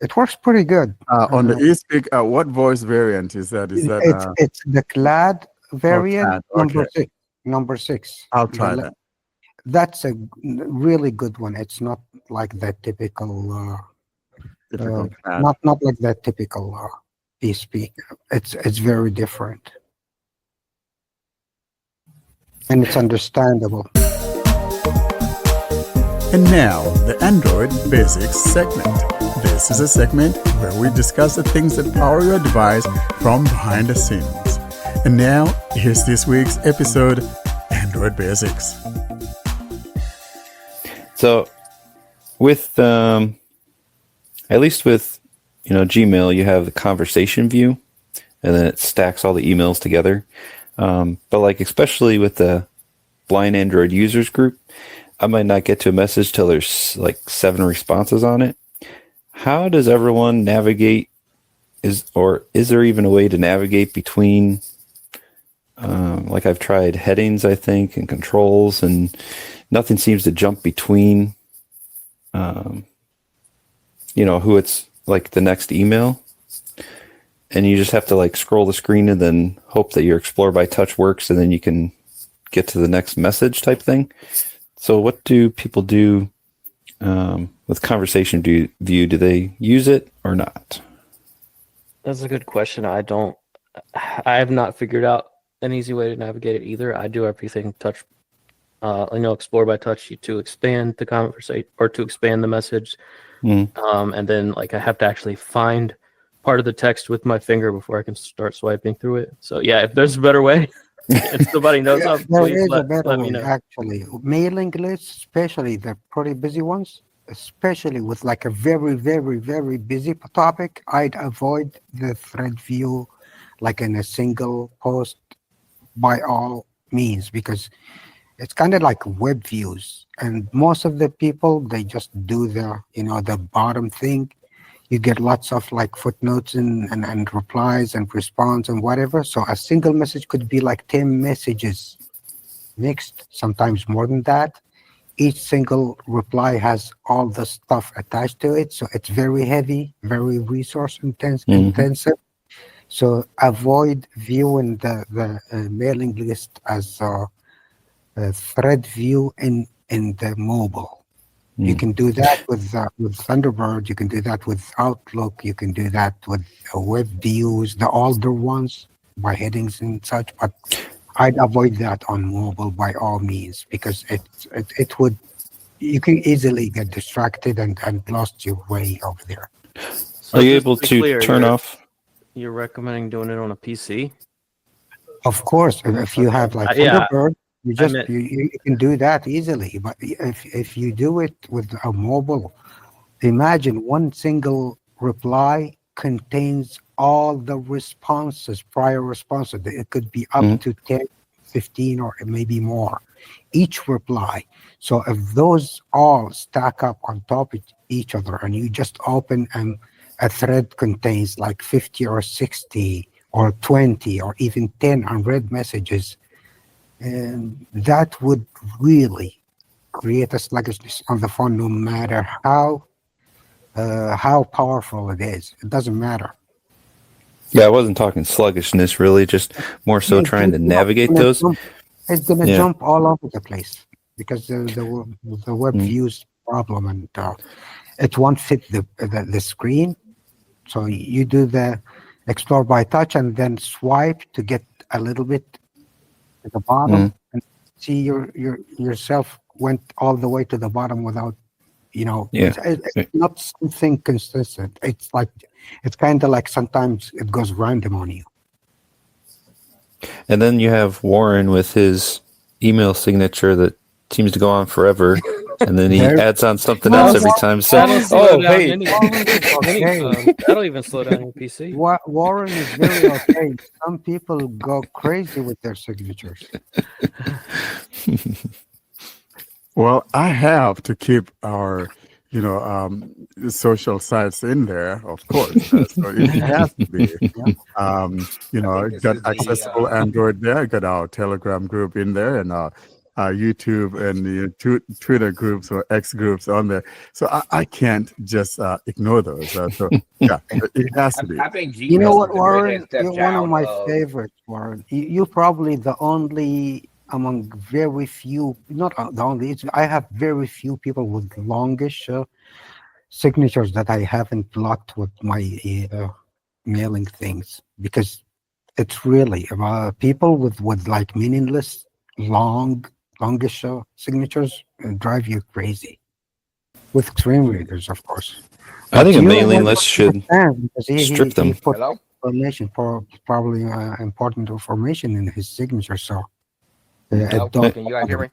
It works pretty good. On the eSpeak, what voice variant is that? It's the GLAD variant okay. number 6. I'll try that. That's a really good one. It's not like that typical not like that typical eSpeak. It's very different. And it's understandable. And now, the Android Basics segment. This is a segment where we discuss the things that power your device from behind the scenes. And now, here's this week's episode, Android Basics. So, with at least with Gmail, you have the conversation view, and then it stacks all the emails together. But like especially with the blind Android users group, I might not get to a message till there's like 7 responses on it. How does everyone navigate? Is there even a way to navigate between? Like I've tried headings, I think, and controls, and nothing seems to jump between. Who it's like the next email. And you just have to like scroll the screen and then hope that your Explore by Touch works, and then you can get to the next message type thing. So what do people do with conversation view? Do they use it or not? That's a good question. I have not figured out an easy way to navigate it either. I do everything touch, Explore by Touch to expand the conversation or to expand the message. And then like I have to actually find part of the text with my finger before I can start swiping through it. So yeah, if there's a better way, if somebody knows of, there please is a better let me way, know. actually. Mailing lists, especially the pretty busy ones, especially with like a very, very, very busy topic, I'd avoid the thread view like in a single post by all means, because it's kind of like web views. And most of the people, they just do the bottom thing. You get lots of like footnotes and replies and response and whatever. So a single message could be like 10 messages mixed, sometimes more than that. Each single reply has all the stuff attached to it. So it's very heavy, very resource intensive. So avoid viewing the mailing list as a thread view in the mobile. You can do that with Thunderbird. You can do that with Outlook. You can do that with web views, the older ones, by headings and such. But I'd avoid that on mobile by all means, because you can easily get distracted and lost your way over there. So are you able to turn off? You're recommending doing it on a PC? Of course, if you have like Yeah, Thunderbird, you just meant- you can do that easily. But if you do it with a mobile, imagine one single reply contains all the responses, prior responses. It could be up to 10, 15, or maybe more, each reply. So if those all stack up on top of each other, and you just open a thread contains like 50 or 60 or 20 or even 10 unread messages, and that would really create a sluggishness on the phone, no matter how powerful it is. It doesn't matter. Yeah, I wasn't talking sluggishness, really, just more so trying to navigate those. It's going to jump all over the place because the web views problem, and it won't fit the screen. So you do the explore by touch and then swipe to get a little bit to the bottom, and see yourself went all the way to the bottom without, it's not something consistent. It's kind of like sometimes it goes random on you. And then you have Warren with his email signature that seems to go on forever. And then he adds on something else every time. So, hey. That'll even slow down your PC. Warren is very okay. Some people go crazy with their signatures. Well, I have to keep our, social sites in there, of course. So it has to be. Got accessible Android there. I got our Telegram group in there, and YouTube and the Twitter groups or X groups on there. So I can't just ignore those. So yeah, it has to be. I think Gmail, you know what, Warren? You're one of my favorites, Warren. You're probably the only among very few, not the only, I have very few people with longish signatures that I haven't blocked with my mailing things, because it's really people with like meaningless longish signatures drive you crazy with screen readers, of course. I think a mailing list should strip them. He put information, probably important information in his signature, so can you guys hear me?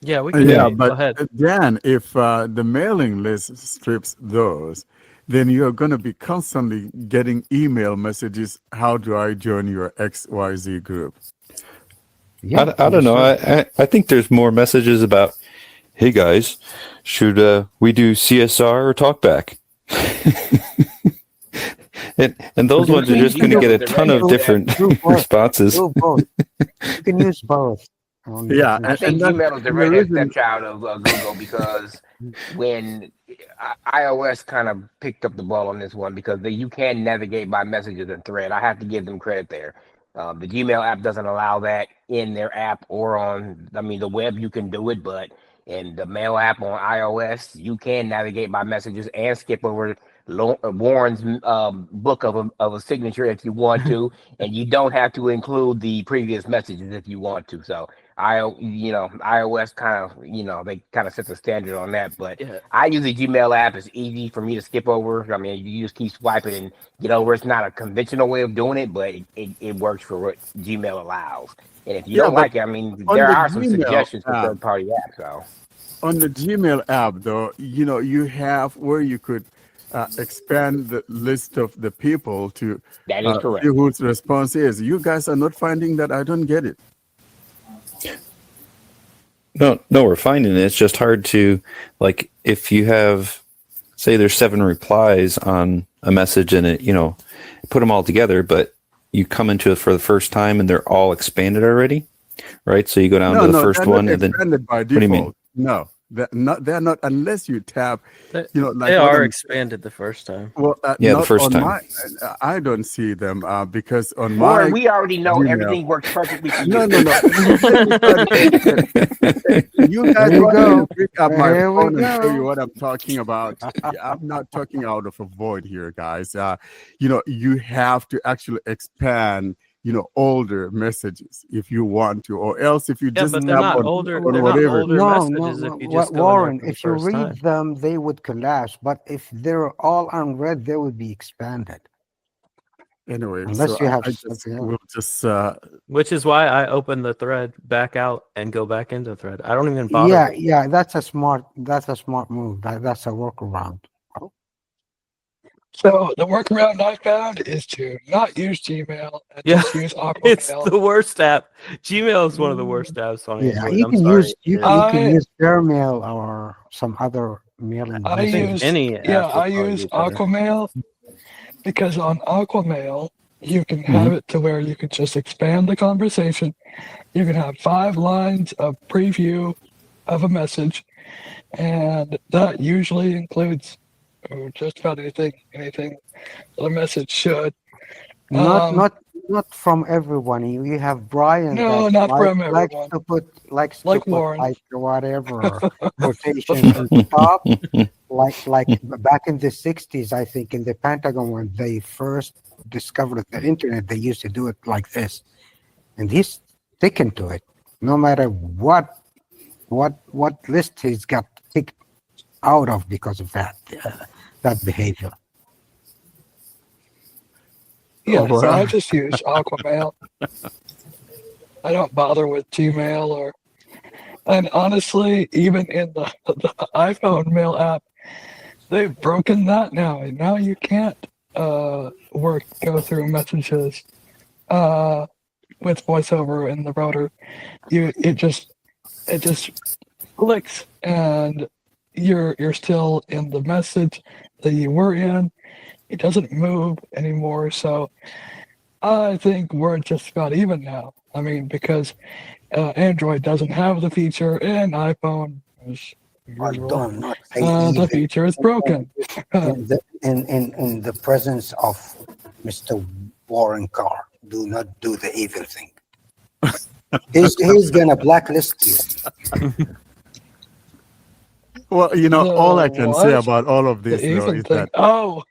Yeah, we can. Yeah, Go but ahead. Dan, if the mailing list strips those, then you're going to be constantly getting email messages. How do I join your XYZ group? Yeah, I don't know. I think there's more messages about, hey guys, should we do CSR or Talkback? and those ones are just going to get a ton of different responses. You can use both. Yeah, I think Gmail is the redhead stepchild of Google, because when iOS kind of picked up the ball on this one, because you can navigate by messages and thread. I have to give them credit there. The Gmail app doesn't allow that in their app or on, the web. You can do it, but in the Mail app on iOS, you can navigate by messages and skip over Warren's book of a signature if you want to, and you don't have to include the previous messages if you want to. So iOS kind of, they kind of set the standard on that. But I use the Gmail app. It's easy for me to skip over. You just keep swiping and get over. It's not a conventional way of doing it, but it works for what Gmail allows. And if you don't like it, there are some suggestions for third-party apps. So on the Gmail app, though, you have where you could expand the list of the people to that is correct. See whose response is. You guys are not finding that. I don't get it. No, we're finding it. It's just hard to, like, if you have, say there's 7 replies on a message and it, put them all together, but you come into it for the first time and they're all expanded already, right? So you go down to the first one and then by default. What do you mean? No, they're not unless you tap. Like they are expanded the first time. Well, the first time. I don't see them because on Warren, my. we already know Gmail, everything works perfectly for you. No. You guys go pick up my phone and show you what I'm talking about. I'm not talking out of a void here, guys. You have to actually expand. Older messages if you want to, or else if you just but they're not older. They're not older messages. If you just Warren, if you read them, they would collapse. But if they're all unread, they would be expanded. Anyway, Unless so you have I just something else. will just Which is why I open the thread, back out, and go back into the thread. I don't even bother. Yeah, that's a smart move. That's a workaround. So the workaround I found is to not use Gmail and Yeah, just use it's Aquamail. the worst app. Gmail is one of the worst apps on Yeah, Android. you I'm can sorry. use you it can, is. you can I use Airmail or some other mailing. I I think use any app would I probably use be better. Aquamail because on Aquamail you can Mm-hmm. have it to where you can just expand the conversation. You can have 5 lines of preview of a message, and that usually includes just about anything that a message should. Not Um, not from everyone. You have Brian no, that not from everyone. likes to Like put Warren. like whatever quotation on the top. Like back in the 60s, I think in the Pentagon when they first discovered the internet, they used to do it like this, and he's sticking to it, no matter what list he's got kicked out of because of that behavior. Yeah, Oh, so I wow. just use Aquamail. I don't bother with Gmail and honestly, even in the iPhone mail app, they've broken that now. And now you can't go through messages with VoiceOver in the router. It just clicks and you're still in the message that you were in. It doesn't move anymore, so I think we're just about even now. I mean, because Android doesn't have the feature, and iPhone, as usual, Not say the even feature is broken. in the presence of Mr. Warren Carr. Do not do the evil thing. He's gonna blacklist you. Well, all I can say about all of The this, though, even is thing. that Oh,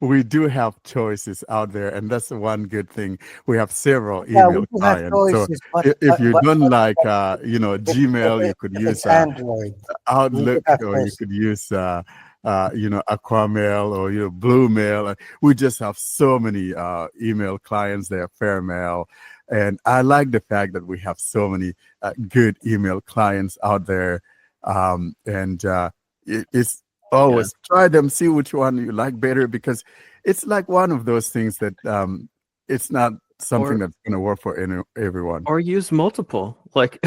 we do have choices out there, and that's the one good thing. We have several Yeah, we email do have clients. So choices, but if you don't like, if Gmail, you could if use it's Android, we Outlook, do have or you choices. could use, Aquamail or Blue Mail. We just have so many email clients there, Fairmail, and I like the fact that we have so many good email clients out there. It's always try them, see which one you like better, because it's like one of those things that it's not something Or that's going to work for everyone. or use multiple. Like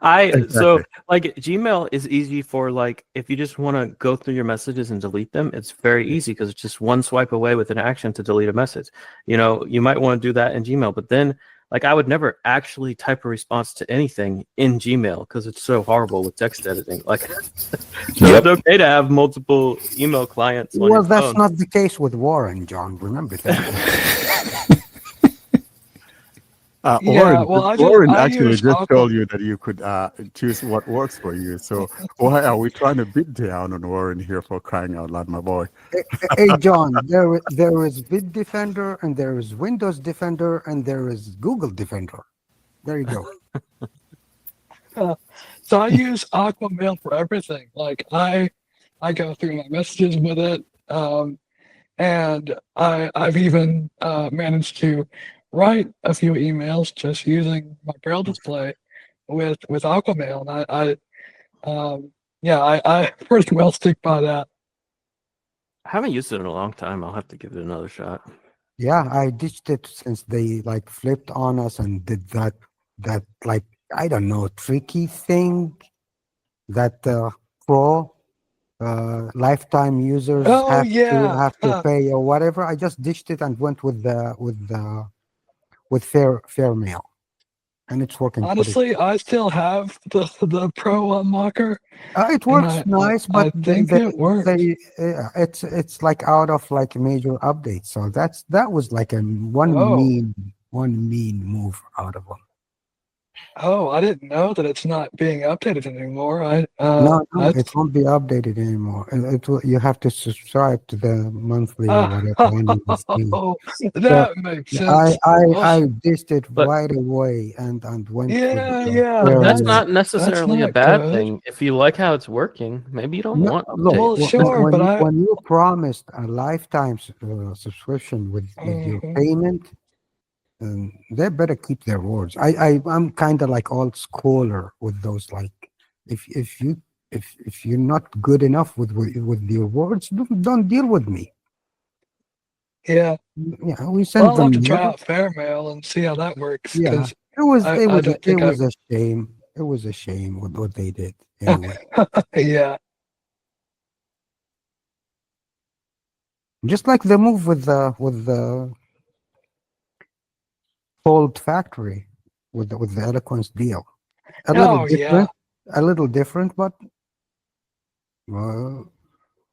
Exactly. like Gmail is easy for, like, if you just want to go through your messages and delete them, it's very easy because it's just one swipe away with an action to delete a message. You might want to do that in Gmail, but then, like, I would never actually type a response to anything in Gmail because it's so horrible with text editing. Like, so Yep. it's okay to have multiple email clients on Well, your that's phone. not the case with Warren, John. Remember that. yeah. Well, Warren I actually use just Aqua. told you that you could choose what works for you. So why are we trying to beat down on Warren here, for crying out loud, my boy? Hey, John, there is Bitdefender, and there is Windows Defender, and there is Google Defender. There you go. So I use Aquamail for everything. Like I go through my messages with it, and I've even managed to write a few emails just using my Braille Display with Aquamail, and I pretty well stick by that. I haven't used it in a long time. I'll have to give it another shot. Yeah, I ditched it since they like flipped on us and did that like, I don't know, tricky thing that pro lifetime users Oh have yeah. to pay or whatever. I just ditched it and went with Fairmail, and it's working pretty. Honestly, I still have the Pro unlocker. It works nice, but I think it works. it's like out of like major updates. So that was like one Oh. mean move out of them. Oh, I didn't know that it's not being updated anymore. No, That's it won't be updated anymore. You have to subscribe to the monthly or whatever annual fee. oh, So that makes sense. I dissed it But right away and went with Yeah, but that's fairly. not necessarily a not bad good. thing. If you like how it's working, maybe you don't No, want look, Well, updates. sure, but when you promised a lifetime subscription with your Mhm. payment, they better keep their words. I'm kind of like old schooler with those. Like, if you're not good enough with your words, don't deal with me. Yeah. Yeah, we Well, send I'll have them to try mail. out Fairmail and see how that works. Yeah, Because it I was don't it think was a shame. It was a shame with what they did. Anyway, yeah. just like the move with the Fold Factory with the Eloquence deal. A Oh, yeah. a little different, but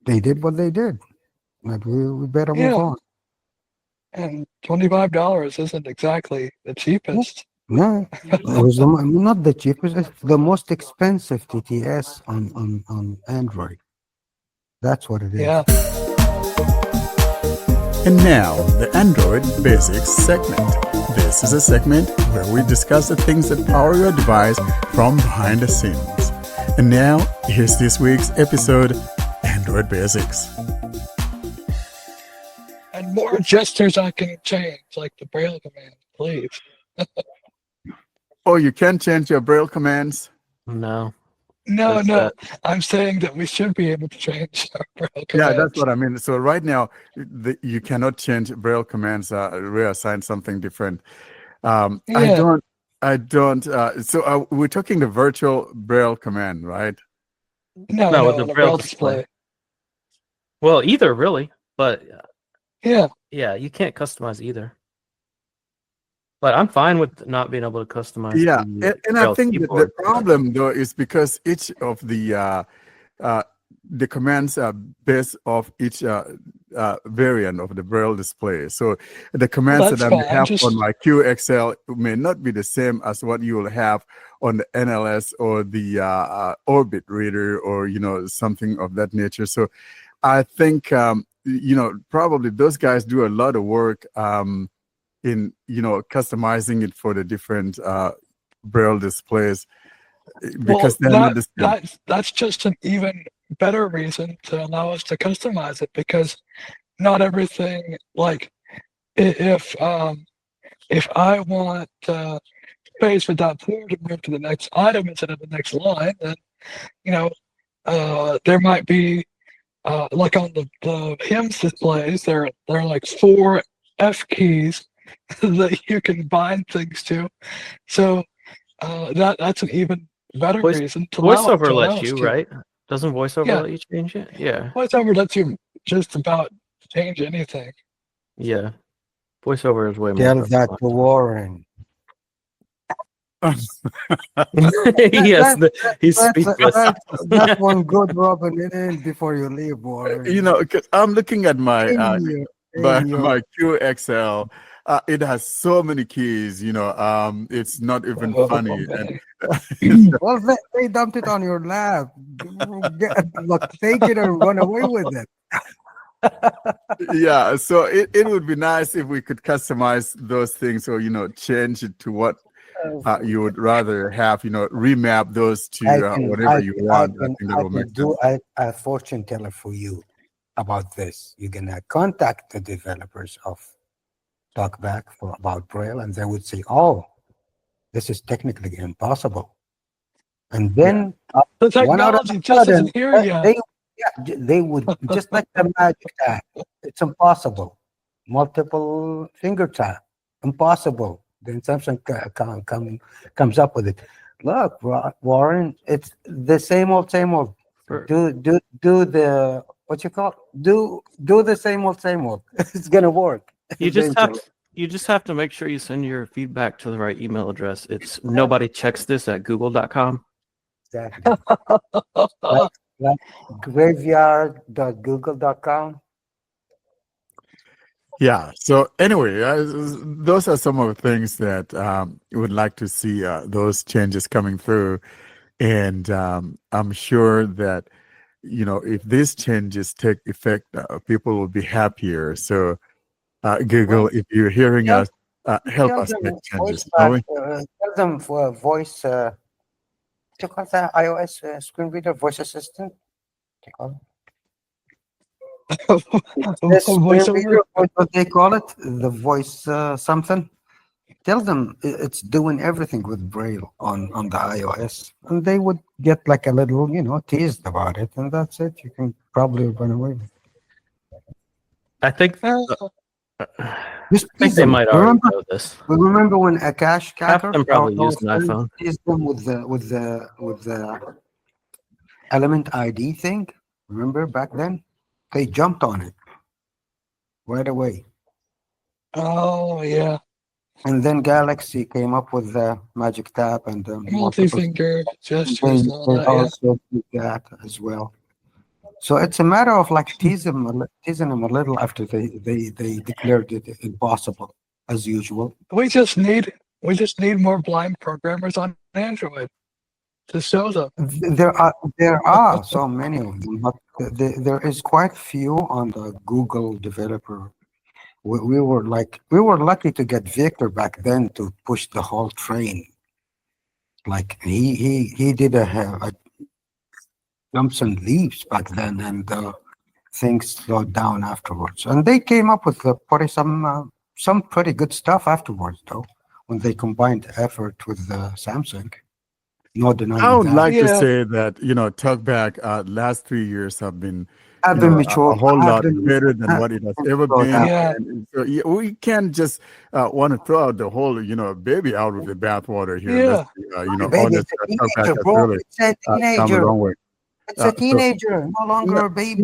they did what they did. Like we better move Yeah. on. And $25 isn't exactly the cheapest. No, it was not the cheapest. It's the most expensive TTS on Android. That's what it is. Yeah. And now, the Android Basics segment. This is a segment where we discuss the things that power your device from behind the scenes. And now, here's this week's episode, Android Basics. And more gestures I can change, like the Braille command, please. Oh, you can change your Braille commands? No. No, That's no. that. I'm saying that we should be able to change our Braille Yeah, commands. that's what I mean. So right now, you cannot change Braille commands, reassign something different. Yeah. I don't. So we're talking the virtual Braille command, right? No, No, no, with the on a Braille Braille display. display. Well, either really, but Yeah. yeah, you can't customize either. But I'm fine with not being able to customize Yeah, the and I Braille think that the keyboard. problem though is because each of the commands are based off each variant of the Braille display. So the commands That's that I fine. may have on my QXL may not be the same as what you will have on the NLS or the Orbit reader, or something of that nature. So I think probably those guys do a lot of work in customizing it for the different Braille displays, because they're not the same. That's just an even better reason to allow us to customize it, because not everything, like if I want space without food to move to the next item instead of the next line, then there might be like on the hymns displays, there are like 4 F keys that you can bind things to. So that's an even better reason to VoiceOver allow lets us you, to. right? Doesn't VoiceOver Yeah. let you change it? Yeah. VoiceOver lets you just about change anything. Yeah. VoiceOver is way more. Tell that to Warren. Yes, he's speechless. That's one good rubbing it in before you leave, Warren. Because I'm looking at my my QXL. It has so many keys. It's not even funny. Well, they dumped it on your lap. Look, take it and run away with it. Yeah, so it would be nice if we could customize those things, or change it to what you would rather have. Remap those to whatever you want. I think that will make sense. A fortune teller for you about this. You're gonna contact the developers of Talkback about Braille, and they would say, "Oh, this is technically impossible." And then the technology just isn't here yet. They would just like the magic tap. It's impossible. Multiple finger tap, impossible. Then Samsung comes up with it. Look, Warren, it's the same old, same old. Do the what you call? Do the same old, same old. It's gonna work. You just have to make sure you send your feedback to the right email address. It's nobodychecksthis@google.com. Exactly. like graveyard.google.com. Yeah. So anyway, those are some of the things that we would like to see those changes coming through, and I'm sure that if these changes take effect, people will be happier. So Google, Well, if you're hearing tell us, help tell us them make voice changes. back. Knowing Tell them for voice. What you call that iOS screen reader voice assistant? What do you call it? This screen Voiceover. reader. What they call it? The voice something. Tell them it's doing everything with Braille on the iOS, and they would get like a little, teased about it, and that's it. You can probably run away with it. I think Just I think tease they them. might already know this. Remember when Akash Half of Kacker, them probably our used an friend, iPhone. teased them with the Element ID thing? Remember back then? They jumped on it right away. Oh yeah, And then Galaxy came up with the Magic Tap and the multiple. multi-finger They, gestures and all they that. Yeah. also did that as well. So it's a matter of like teasing them a little after they declared it impossible as usual. We just need more blind programmers on Android to show them. There are so many of them, but there is quite few on the Google developer. We were lucky to get Victor back then to push the whole train. Like he did a jumps and leaps back then, and things slowed down afterwards. And they came up with some pretty good stuff afterwards, though, when they combined effort with Samsung. No denying I would that. like to Yeah. say that Talkback last 3 years have been I've been a mature. whole I've lot been better than what it has ever slowed been. down. Yeah. And so we can't just want to throw out the whole baby out with the bathwater here. Yeah. Let's be Baby, honest. it's a Talkback teenager, has bro. really It's a come a teenager. long way. It's a So teenager, no longer no, a baby.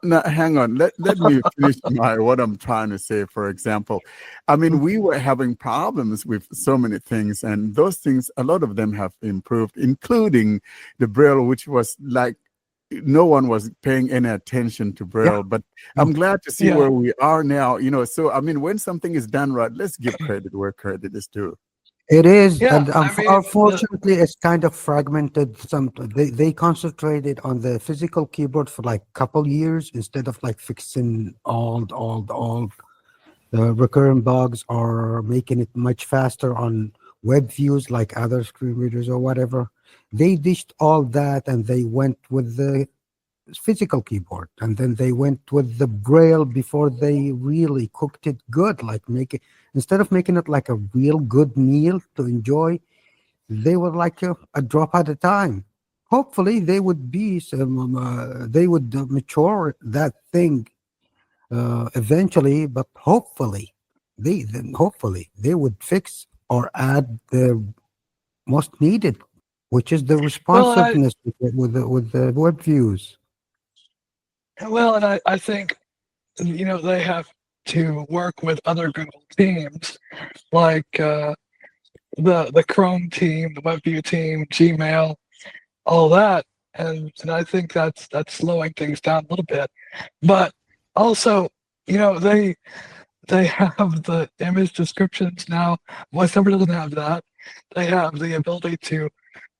no, hang on. Let me finish what I'm trying to say. For example, I mean, we were having problems with so many things, and those things, a lot of them have improved, including the Braille, which was like no one was paying any attention to Braille. But I'm glad to see Yeah. where we are now. So I mean, when something is done right, let's give credit where credit is due. It is, Yeah, and I mean, unfortunately, it's kind of fragmented. They concentrated on the physical keyboard for like a couple years instead of like fixing all the recurrent bugs or making it much faster on web views like other screen readers or whatever. They ditched all that and they went with the physical keyboard, and then they went with the Braille before they really cooked it good, like instead of making it like a real good meal to enjoy, they were like a drop at a time. Hopefully they would mature that thing eventually, but hopefully they would fix or add the most needed, which is the responsiveness with the web views. Well, and I think they have to work with other Google teams, like the Chrome team, the WebView team, Gmail, all that, and I think that's slowing things down a little bit. But also, they have the image descriptions now. VoiceOver doesn't have that. They have the ability to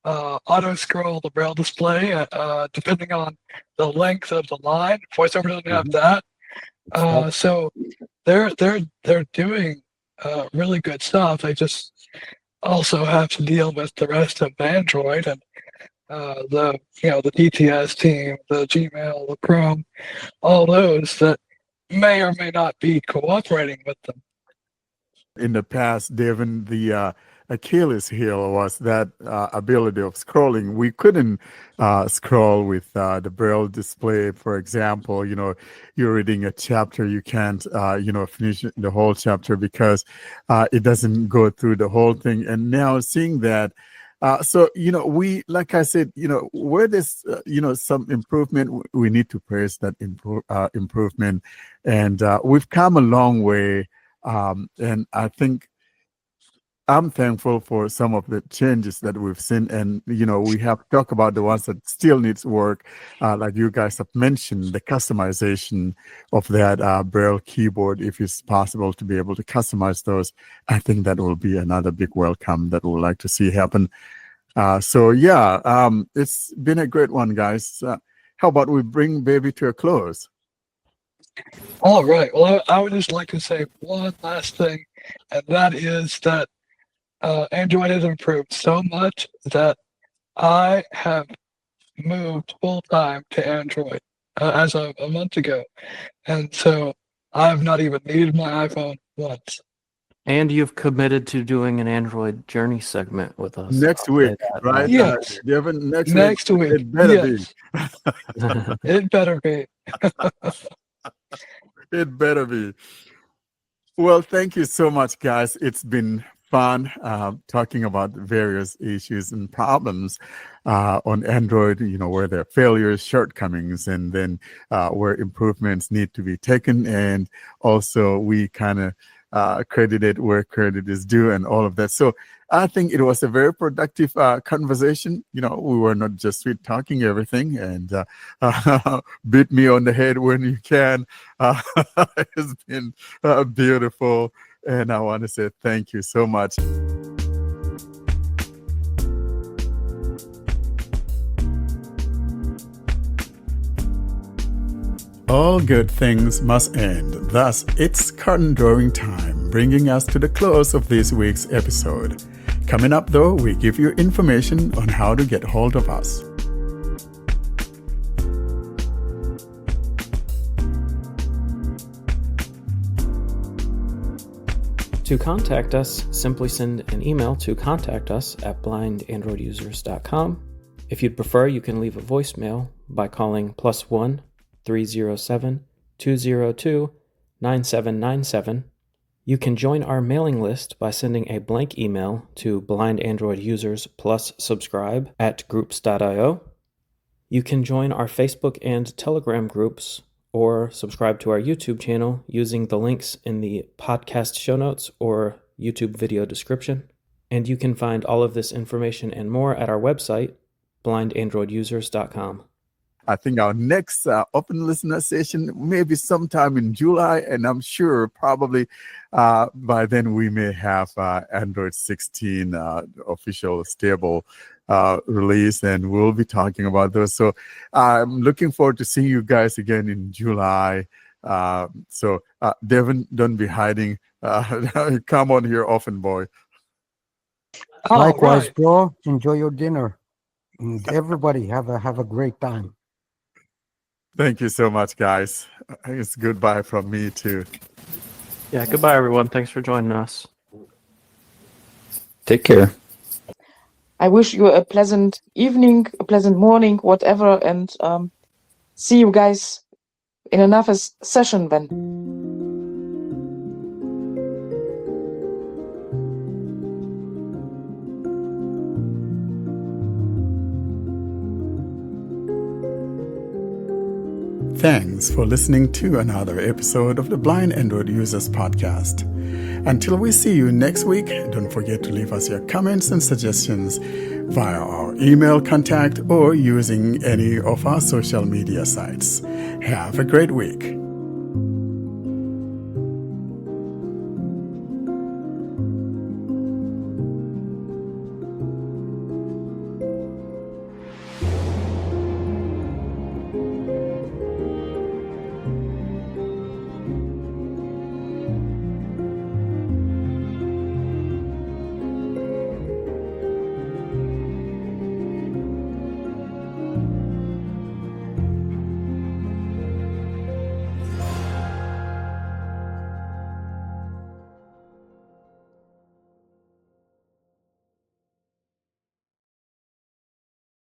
auto scroll the Braille display depending on the length of the line. VoiceOver doesn't have that. So they're doing really good stuff. They just also have to deal with the rest of Android and the TTS team, the Gmail, the Chrome, all those that may or may not be cooperating with them. In the past, Devin, the Achilles heel was that ability of scrolling. We couldn't scroll with the Braille display, for example. You're reading a chapter, you can't, finish the whole chapter because it doesn't go through the whole thing. And now seeing that, we, like I said, where there's, some improvement, we need to praise that improvement. And we've come a long way. And I think I'm thankful for some of the changes that we've seen, and we have talked about the ones that still needs work, like you guys have mentioned, the customization of that Braille keyboard. If it's possible to be able to customize those, I think that will be another big welcome that we'd like to see happen. It's been a great one, guys. How about we bring baby to a close? All right. Well, I would just like to say one last thing, and that is that Android has improved so much that I have moved full time to Android as of a month ago, and so I've not even needed my iPhone once. And you've committed to doing an Android journey segment with us Next week, right? Yes. Devin, Next week. It better be. It better be. It better be. Well, thank you so much, guys. It's been fun talking about various issues and problems on Android, where there are failures, shortcomings, and then where improvements need to be taken. And also we kind of credited where credit is due and all of that. So I think it was a very productive conversation. We were not just sweet talking everything, and beat me on the head when you can. It's been beautiful, and I want to say thank you so much. All good things must end. Thus, it's curtain drawing time, bringing us to the close of this week's episode. Coming up, though, we give you information on how to get hold of us. To contact us, simply send an email to contact@blindandroidusers.com. If you'd prefer, you can leave a voicemail by calling +1 307 202 9797. You can join our mailing list by sending a blank email to Blind Android Users plus subscribe @groups.io. You can join our Facebook and Telegram groups or subscribe to our YouTube channel using the links in the podcast show notes or YouTube video description. And you can find all of this information and more at our website, blindandroidusers.com. I think our next open listener session may be sometime in July, and I'm sure probably by then we may have Android 16 official stable release, and we'll be talking about those. So I'm looking forward to seeing you guys again in July. Devin, don't be hiding. Come on here often, boy. Likewise, right, bro. Enjoy your dinner. And everybody have a great time. Thank you so much, guys. It's goodbye from me too. Yeah, goodbye, everyone. Thanks for joining us. Take care. I wish you a pleasant evening, a pleasant morning, whatever, and see you guys in another session then. Thanks for listening to another episode of the Blind Android Users Podcast. Until we see you next week, don't forget to leave us your comments and suggestions via our email contact or using any of our social media sites. Have a great week.